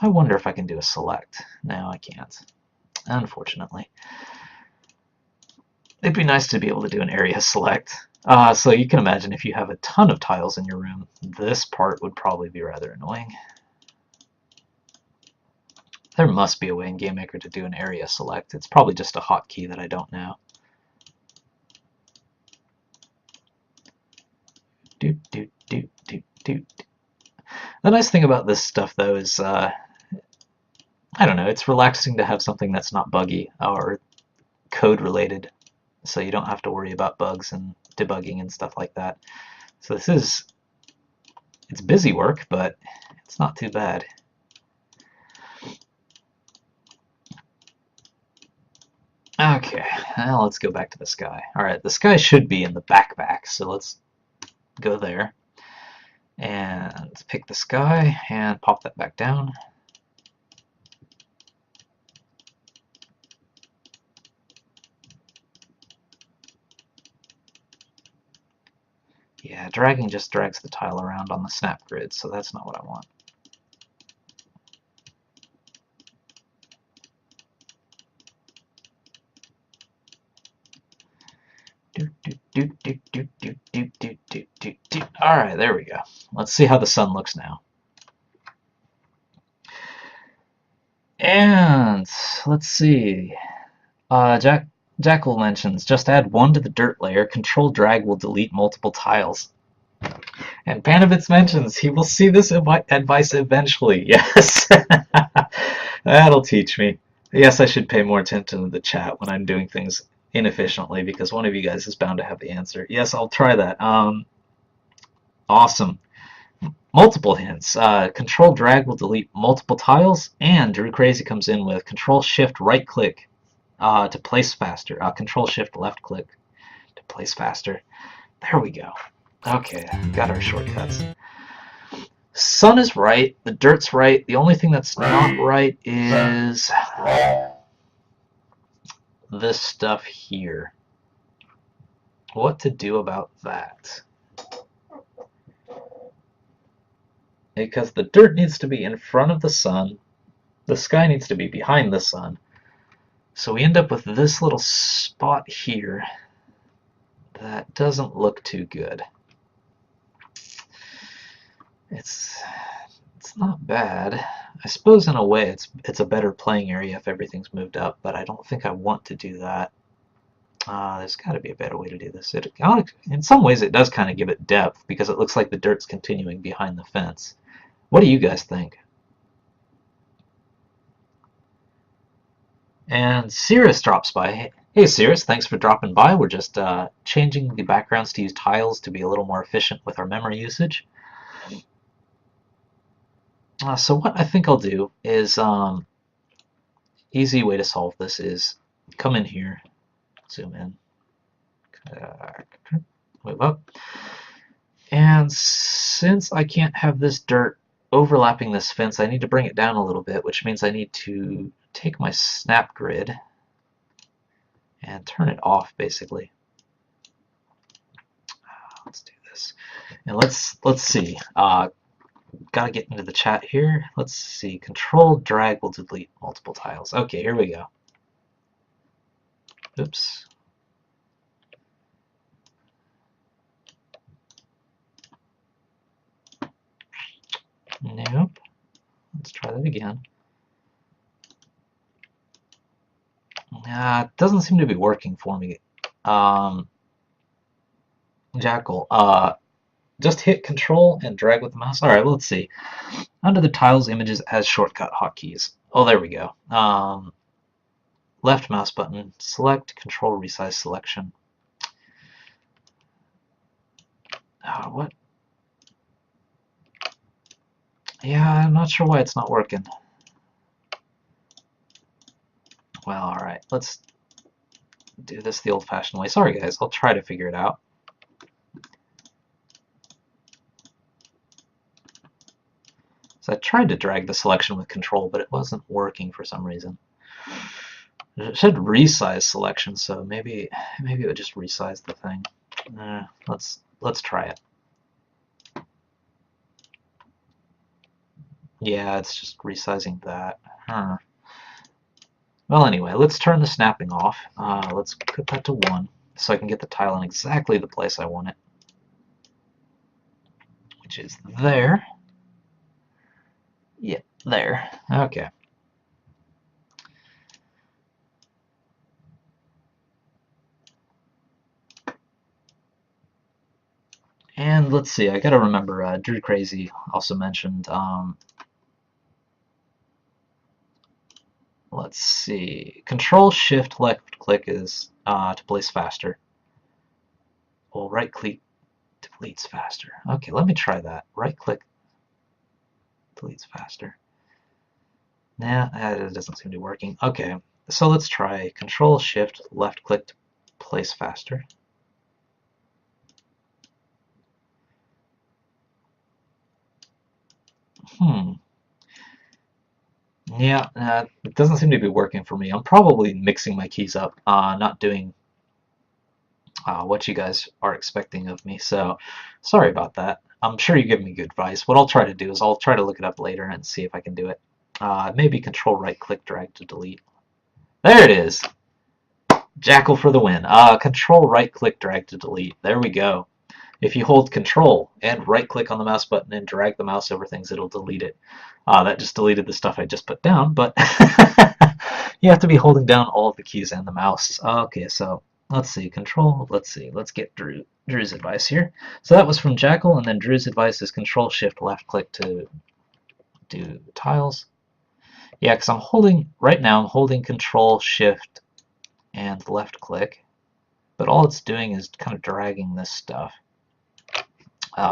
I wonder if I can do a select. No, I can't, unfortunately. It'd be nice to be able to do an area select. So you can imagine if you have a ton of tiles in your room, this part would probably be rather annoying. There must be a way in GameMaker to do an area select. It's probably just a hotkey that I don't know. The nice thing about this stuff, though, is I don't know, it's relaxing to have something that's not buggy or code related, so you don't have to worry about bugs and debugging and stuff like that. So it's busy work, but it's not too bad. Okay, now let's go back to the sky. Alright, the sky should be in the backpack, so let's go there and pick the sky and pop that back down. Yeah, dragging just drags the tile around on the snap grid, so that's not what I want. Alright, there we go. Let's see how the sun looks now. And let's see. Jackal mentions, just add one to the dirt layer. Control drag will delete multiple tiles. And Panovitz mentions he will see this advice eventually. Yes. That'll teach me. Yes, I should pay more attention to the chat when I'm doing things inefficiently, because one of you guys is bound to have the answer. Yes, I'll try that. Awesome. Multiple hints. Control drag will delete multiple tiles, and Drew Crazy comes in with Control Shift right click to place faster. Control Shift left click to place faster. There we go. Okay, got our shortcuts. sun is right, the dirt's right. The only thing that's not right is this stuff here. What to do about that? Because the dirt needs to be in front of the sun, the sky needs to be behind the sun. So we end up with this little spot here that doesn't look too good. It's not bad. I suppose in a way it's a better playing area if everything's moved up, but I don't think I want to do that. There's got to be a better way to do this. In some ways it does kind of give it depth because it looks like the dirt's continuing behind the fence. What do you guys think? And Cirrus drops by. Hey Cirrus, thanks for dropping by. We're just changing the backgrounds to use tiles to be a little more efficient with our memory usage. So what I think I'll do is, easy way to solve this is come in here, zoom in, move up, and since I can't have this dirt overlapping this fence, I need to bring it down a little bit, which means I need to take my snap grid and turn it off, basically. Let's do this, and let's see. Gotta get into the chat here. Let's see. Control drag will delete multiple tiles. Okay, here we go. Oops. Nope. Let's try that again. It doesn't seem to be working for me. Jackal, just hit Control and drag with the mouse. Alright, well, let's see. Under the tiles, images as shortcut hotkeys. Oh, there we go. Left mouse button, select, Control, resize selection. What? Yeah, I'm not sure why it's not working. Well, alright, let's do this the old-fashioned way. Sorry, guys, I'll try to figure it out. So I tried to drag the selection with Control, but it wasn't working for some reason. It should resize selection, so maybe it would just resize the thing. Let's try it. Yeah, it's just resizing that. Huh. Well, anyway, let's turn the snapping off. Let's put that to 1 so I can get the tile in exactly the place I want it, which is there. Yep, there. Okay. And let's see, I gotta remember, Drew Crazy also mentioned, let's see, Control Shift left click is to place faster. Well, right click deletes faster. Okay, let me try that. Right click deletes faster. Nah, it doesn't seem to be working. Okay, so let's try Control Shift left click to place faster. Yeah, it doesn't seem to be working for me. I'm probably mixing my keys up, not doing what you guys are expecting of me, so sorry about that. I'm sure you give me good advice. What I'll try to do is I'll try to look it up later and see if I can do it. Maybe Control right click drag to delete. There it is! Jackal for the win. Control right click drag to delete. There we go. If you hold Control and right click on the mouse button and drag the mouse over things, it'll delete it. That just deleted the stuff I just put down, but you have to be holding down all of the keys and the mouse. Okay, so let's see, Control, let's get Drew's advice here. So that was from Jackal, and then Drew's advice is Control Shift left click to do tiles. Yeah, because right now I'm holding Control Shift and left click, but all it's doing is kind of dragging this stuff.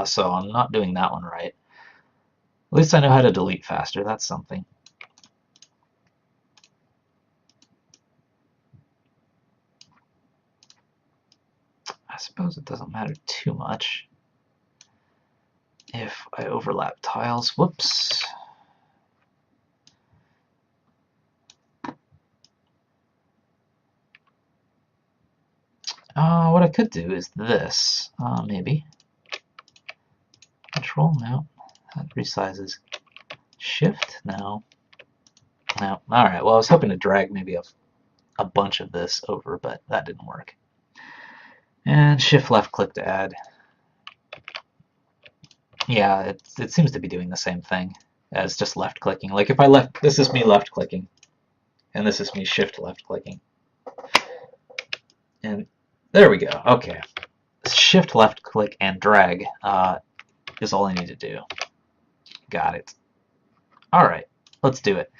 So I'm not doing that one right. At least I know how to delete faster. That's something. I suppose it doesn't matter too much. if I overlap tiles. Whoops. What I could do is this, maybe. Control, no. That resizes. Shift, no. No. Alright, well I was hoping to drag maybe a bunch of this over, but that didn't work. And shift left click to add. Yeah, it seems to be doing the same thing as just left clicking. Like if I left, this is me left clicking, and this is me shift left clicking. And there we go. Okay. Shift left click and drag is all I need to do. Got it. Alright, let's do it.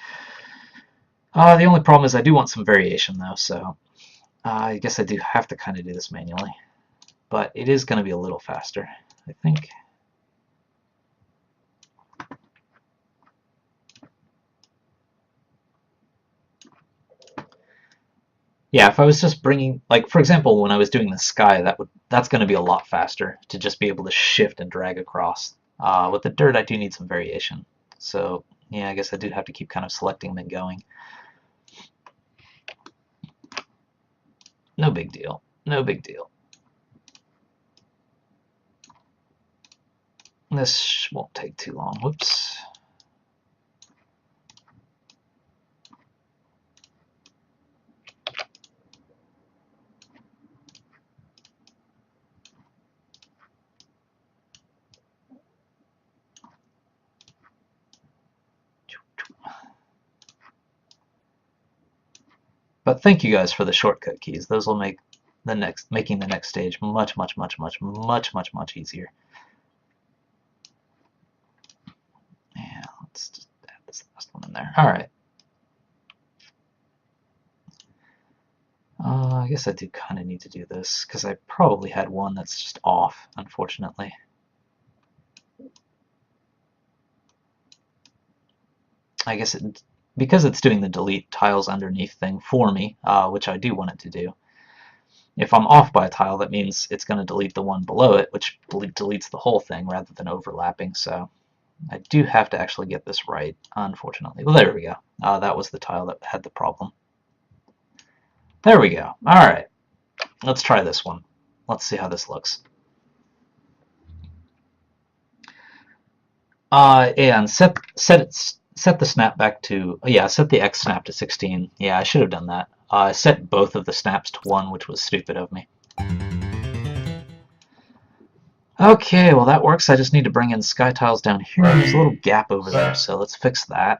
The only problem is I do want some variation though, so I guess I do have to kind of do this manually. But it is going to be a little faster, I think. Yeah, if I was just bringing, like for example, when I was doing the sky, that's going to be a lot faster to just be able to shift and drag across. With the dirt, I do need some variation. So yeah, I guess I do have to keep kind of selecting them and going. No big deal. No big deal. This won't take too long. Whoops. But thank you guys for the shortcut keys. Those will make making the next stage much easier. Yeah, let's just add this last one in there. All right. I guess I do kind of need to do this because I probably had one that's just off, unfortunately. I guess because it's doing the delete tiles underneath thing for me, which I do want it to do. If I'm off by a tile, that means it's going to delete the one below it, which deletes the whole thing rather than overlapping. So I do have to actually get this right, unfortunately. Well, there we go. That was the tile that had the problem. There we go. All right. Let's try this one. Let's see how this looks. And set the snap back to, set the X snap to 16. Yeah, I should have done that. I set both of the snaps to 1, which was stupid of me. Okay, well that works. I just need to bring in sky tiles down here. There's a little gap over there, so let's fix that.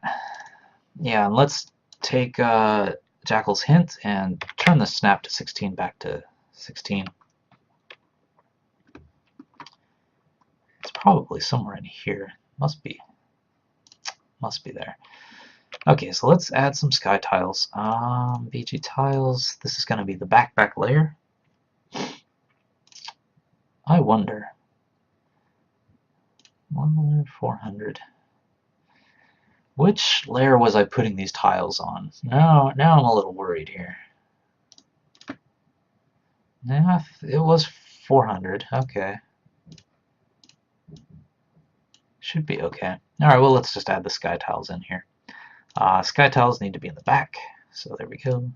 Yeah, and let's take Jackal's hint and turn the snap to 16 back to 16. It's probably somewhere in here. Must be there. Okay, so let's add some sky tiles. VG tiles. This is going to be the backpack layer. I wonder. 400. Which layer was I putting these tiles on? Now I'm a little worried here. Yeah, it was 400. Okay. Should be okay. Alright, well let's just add the sky tiles in here. Sky tiles need to be in the back, so there we go.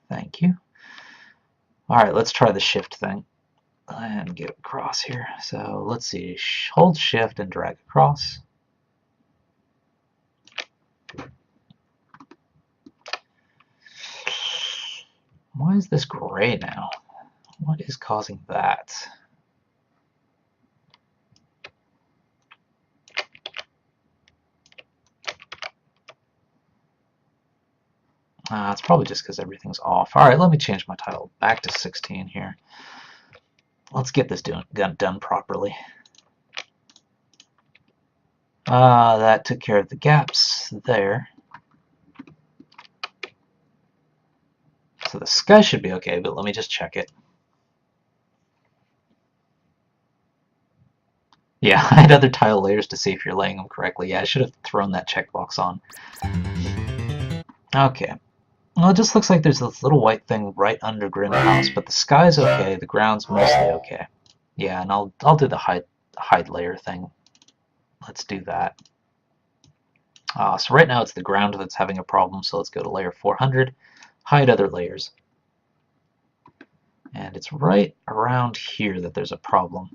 Thank you. Alright, let's try the shift thing and get across here. So let's see, hold shift and drag across. Why is this gray now? What is causing that? It's probably just because everything's off. Alright, let me change my title back to 16 here. Let's get this done properly. That took care of the gaps there. So the sky should be okay, but let me just check it. Yeah, I had other tile layers to see if you're laying them correctly. Yeah, I should have thrown that checkbox on. Okay. Well, it just looks like there's this little white thing right under Grim House, but the sky's okay, the ground's mostly okay. Yeah, and I'll do the hide layer thing. Let's do that. So right now it's the ground that's having a problem, so let's go to layer 400, hide other layers. And it's right around here that there's a problem.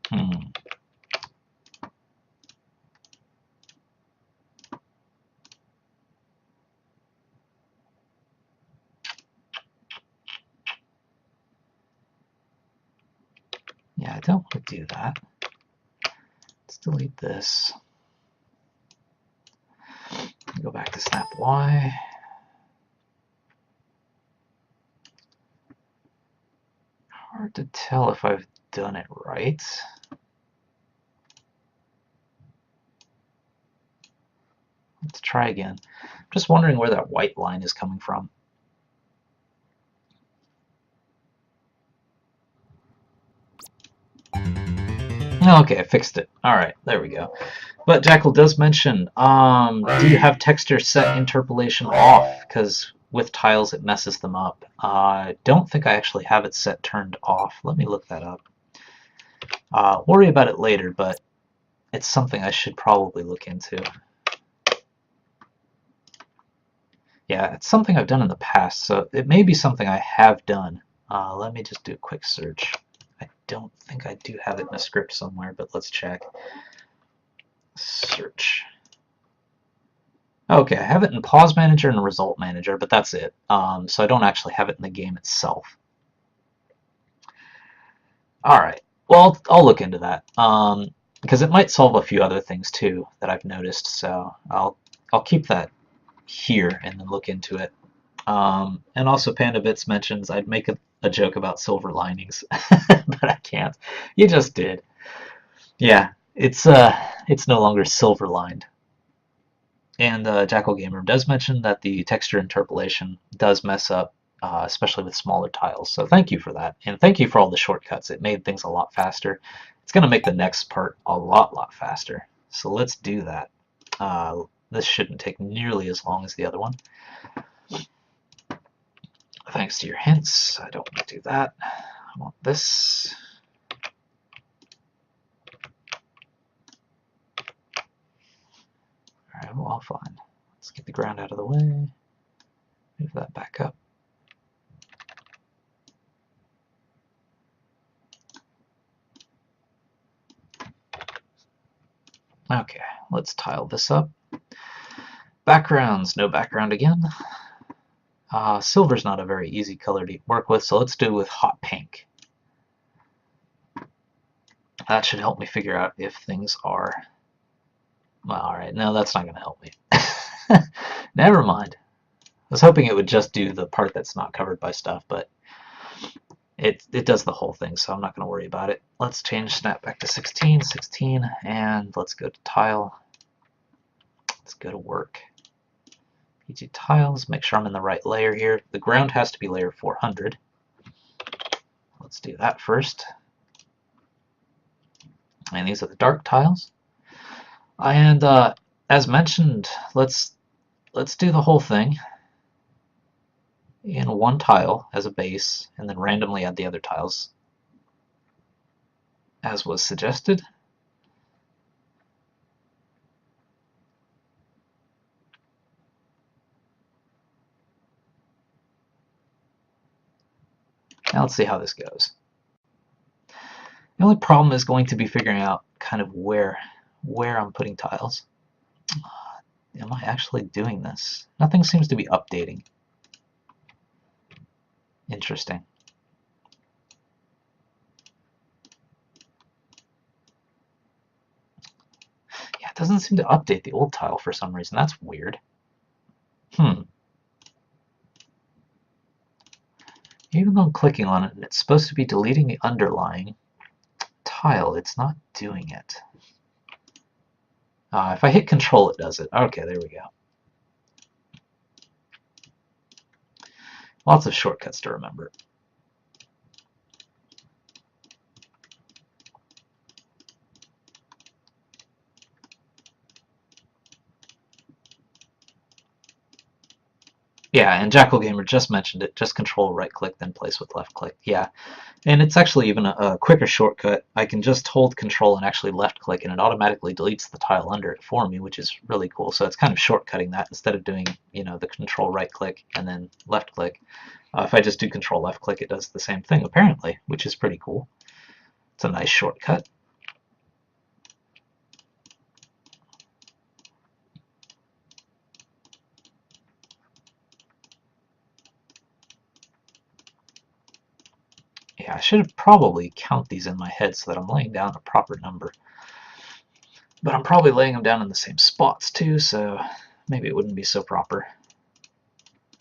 Hmm. Yeah, I don't want to do that. Let's delete this. Go back to snap Y. Hard to tell if I've done it right. Let's try again. I'm just wondering where that white line is coming from. Okay, I fixed it. Alright, there we go. But Jackal does mention, do you have texture set interpolation off? Because with tiles it messes them up. I don't think I actually have it set turned off. Let me look that up. Worry about it later, but it's something I should probably look into. Yeah, it's something I've done in the past, so it may be something I have done. Let me just do a quick search. I don't think I do have it in a script somewhere, but let's check. Search. Okay, I have it in Pause Manager and Result Manager, but that's it. So I don't actually have it in the game itself. Alright, well, I'll look into that. Because it might solve a few other things too that I've noticed, so I'll keep that here and then look into it. And also Panda Bits mentions I'd make a joke about silver linings, but I can't. You just did. Yeah, it's no longer silver lined. And Jackal Gamer does mention that the texture interpolation does mess up, especially with smaller tiles. So thank you for that, and thank you for all the shortcuts. It made things a lot faster. It's going to make the next part a lot faster. So let's do that. This shouldn't take nearly as long as the other one. Thanks to your hints, I don't want to do that. I want this. Alright, well, fine. Let's get the ground out of the way. Move that back up. Okay, let's tile this up. Backgrounds, no background again. Silver's not a very easy color to work with, so let's do it with hot pink. That should help me figure out if things are... Well, alright, no, that's not going to help me. Never mind. I was hoping it would just do the part that's not covered by stuff, but it does the whole thing, so I'm not going to worry about it. Let's change snap back to 16, and let's go to tile. Let's go to work. PG tiles, make sure I'm in the right layer here. The ground has to be layer 400. Let's do that first. And these are the dark tiles. And as mentioned, let's do the whole thing in one tile as a base, and then randomly add the other tiles as was suggested. Now let's see how this goes. The only problem is going to be figuring out kind of where I'm putting tiles. Am I actually doing this? Nothing seems to be updating. Interesting. Yeah, it doesn't seem to update the old tile for some reason. That's weird. Even though I'm clicking on it and it's supposed to be deleting the underlying tile, it's not doing it. If I hit Control, it does it. Okay, there we go. Lots of shortcuts to remember. Yeah, and Jackal Gamer just mentioned it. Just control right click, then place with left click. Yeah, and it's actually even a quicker shortcut. I can just hold control and actually left click, and it automatically deletes the tile under it for me, which is really cool. So it's kind of shortcutting that instead of doing, the control right click and then left click. If I just do control left click, it does the same thing apparently, which is pretty cool. It's a nice shortcut. Yeah, I should probably count these in my head so that I'm laying down a proper number. But I'm probably laying them down in the same spots too, so maybe it wouldn't be so proper,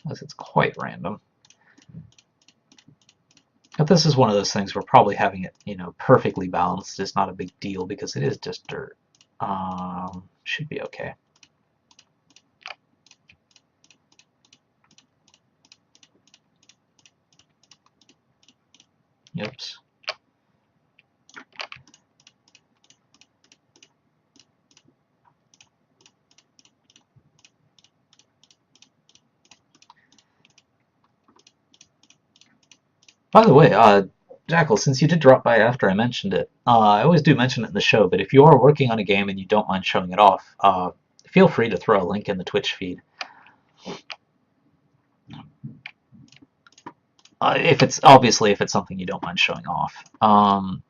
unless it's quite random. But this is one of those things where probably having it, perfectly balanced is not a big deal because it is just dirt. Should be okay. Oops. By the way, Jackal, since you did drop by after I mentioned it, I always do mention it in the show, but if you are working on a game and you don't mind showing it off, feel free to throw a link in the Twitch feed. If it's something you don't mind showing off. I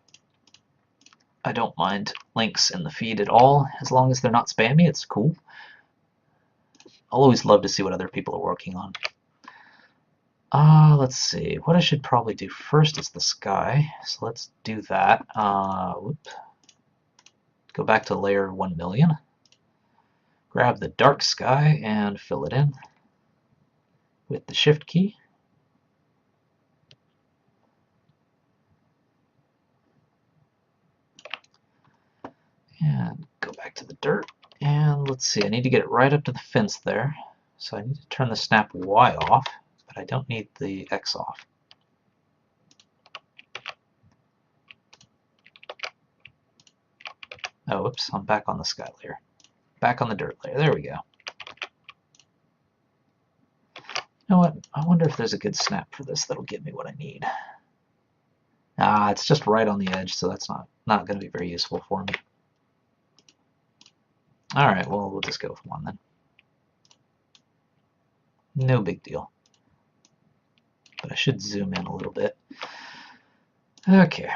don't mind links in the feed at all, as long as they're not spammy, it's cool. I'll always love to see what other people are working on. Let's see. What I should probably do first is the sky. So let's do that. Go back to layer 1,000,000. Grab the dark sky and fill it in with the shift key. And go back to the dirt. And let's see. I need to get it right up to the fence there. So I need to turn the snap Y off, but I don't need the X off. Oh, whoops, I'm back on the sky layer. Back on the dirt layer. There we go. You know what? I wonder if there's a good snap for this that'll give me what I need. It's just right on the edge, so that's not going to be very useful for me. Alright, well, we'll just go with one then. No big deal. But I should zoom in a little bit. Okay.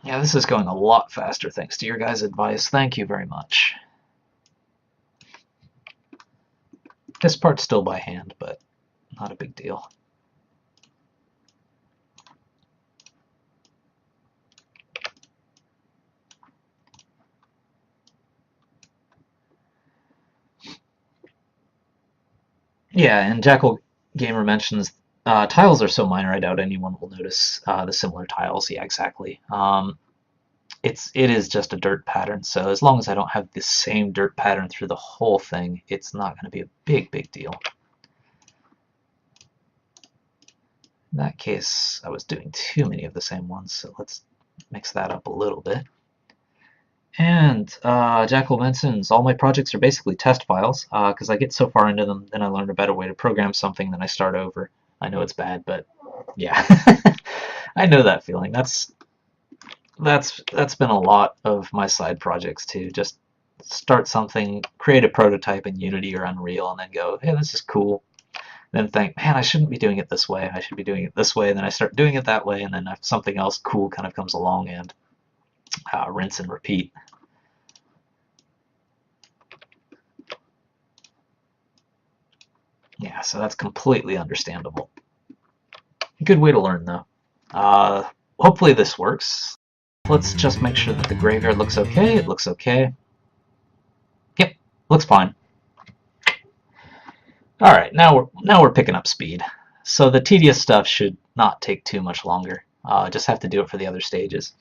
Yeah, this is going a lot faster thanks to your guys' advice. Thank you very much. This part's still by hand, but not a big deal. Yeah, and Jackal Gamer mentions tiles are so minor I doubt anyone will notice the similar tiles. Yeah, exactly. It is just a dirt pattern, so as long as I don't have the same dirt pattern through the whole thing, it's not going to be a big deal. In that case, I was doing too many of the same ones, so let's mix that up a little bit. And Jackal mentions all my projects are basically test files, because I get so far into them, then I learn a better way to program something, then I start over. I know it's bad, but yeah, I know that feeling. That's been a lot of my side projects too. Just start something, create a prototype in Unity or Unreal, and then go, hey, this is cool. Then think, man, I shouldn't be doing it this way. I should be doing it this way. And then I start doing it that way, and then something else cool kind of comes along, and rinse and repeat. Yeah, so that's completely understandable. Good way to learn, though. Hopefully this works. Let's just make sure that the graveyard looks okay. It looks okay. Yep, looks fine. All right, now we're picking up speed. So the tedious stuff should not take too much longer. Just have to do it for the other stages.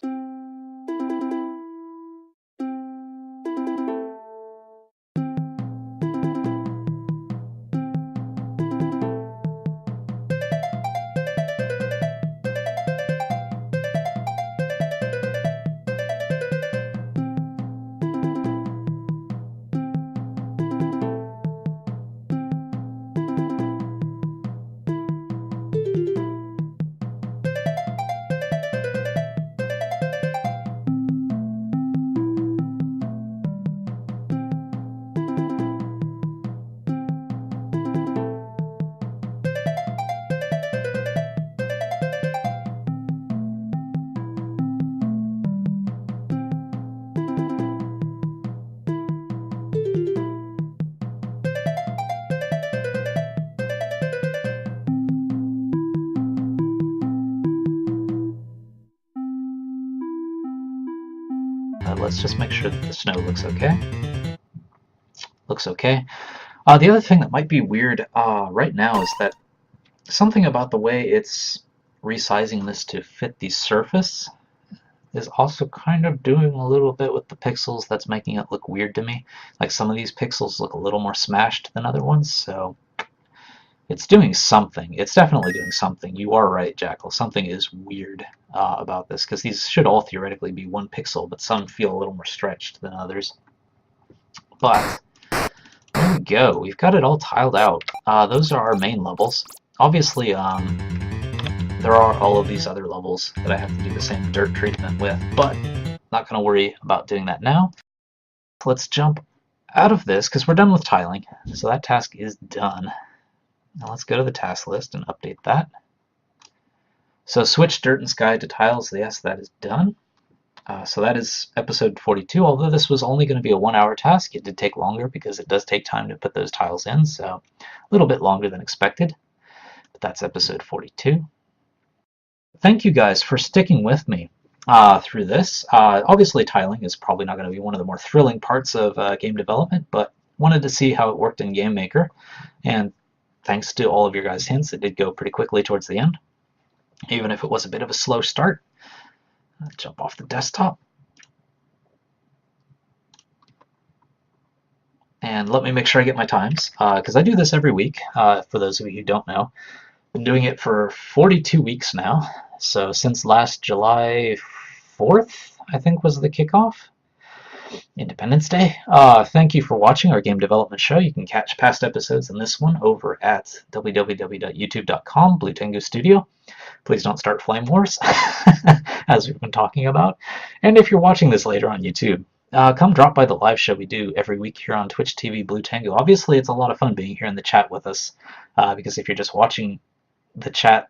let's just make sure that the snow looks okay. Looks okay. The other thing that might be weird right now is that something about the way it's resizing this to fit the surface is also kind of doing a little bit with the pixels that's making it look weird to me. Like some of these pixels look a little more smashed than other ones, so it's doing something. It's definitely doing something. You are right, Jackal. Something is weird about this, because these should all theoretically be 1 pixel, but some feel a little more stretched than others. But there we go. We've got it all tiled out. Those are our main levels. Obviously, there are all of these other levels that I have to do the same dirt treatment with, but not going to worry about doing that now. Let's jump out of this, because we're done with tiling, so that task is done. Now let's go to the task list and update that. So switch dirt and sky to tiles. Yes, that is done. So that is episode 42. Although this was only going to be a 1-hour task, it did take longer because it does take time to put those tiles in, so a little bit longer than expected. But that's episode 42. Thank you guys for sticking with me through this. Obviously tiling is probably not going to be one of the more thrilling parts of game development, but wanted to see how it worked in GameMaker, and thanks to all of your guys' hints, it did go pretty quickly towards the end, even if it was a bit of a slow start. Jump off the desktop. And let me make sure I get my times, because I do this every week, for those of you who don't know. Been doing it for 42 weeks now, so since last July 4th, I think was the kickoff. Independence Day. Thank you for watching our game development show. You can catch past episodes and this one over at www.youtube.com, Blue Tengu Studio. Please don't start flame wars, as we've been talking about. And if you're watching this later on YouTube, come drop by the live show we do every week here on Twitch TV Blue Tengu. Obviously, it's a lot of fun being here in the chat with us, because if you're just watching the chat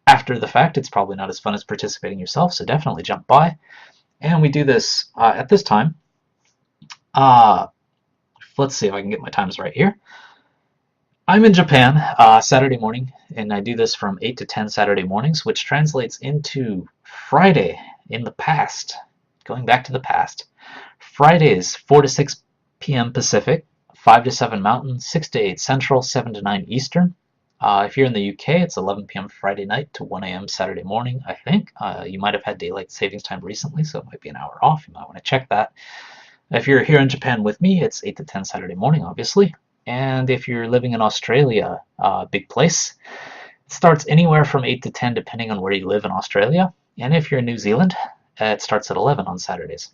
after the fact, it's probably not as fun as participating yourself, so definitely jump by. And we do this at this time. Let's see if I can get my times right here. I'm in Japan Saturday morning, and I do this from 8 to 10 Saturday mornings, which translates into Friday in the past. Going back to the past. Fridays, 4 to 6 p.m. Pacific, 5 to 7 Mountain, 6 to 8 Central, 7 to 9 Eastern. If you're in the UK, it's 11 p.m. Friday night to 1 a.m. Saturday morning, I think. You might have had daylight savings time recently, so it might be an hour off. You might want to check that. If you're here in Japan with me, it's 8 to 10 Saturday morning, obviously. And if you're living in Australia, big place, it starts anywhere from 8 to 10, depending on where you live in Australia. And if you're in New Zealand, it starts at 11 on Saturdays.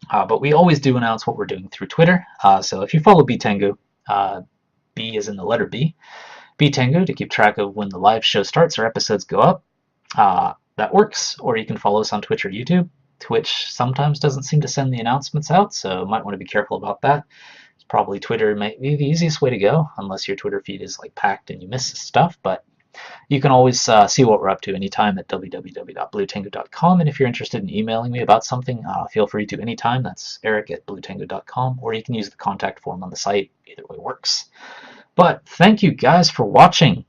But we always do announce what we're doing through Twitter. So if you follow Tengu, B is in the letter B, Tengu, to keep track of when the live show starts or episodes go up, that works. Or you can follow us on Twitch or YouTube. Twitch sometimes doesn't seem to send the announcements out, so might want to be careful about that. It's probably Twitter might be the easiest way to go, unless your Twitter feed is like packed and you miss stuff. But you can always see what we're up to anytime at www.bluetengu.com. And if you're interested in emailing me about something, feel free to anytime. That's eric@bluetengu.com, or you can use the contact form on the site. Either way works. But thank you guys for watching.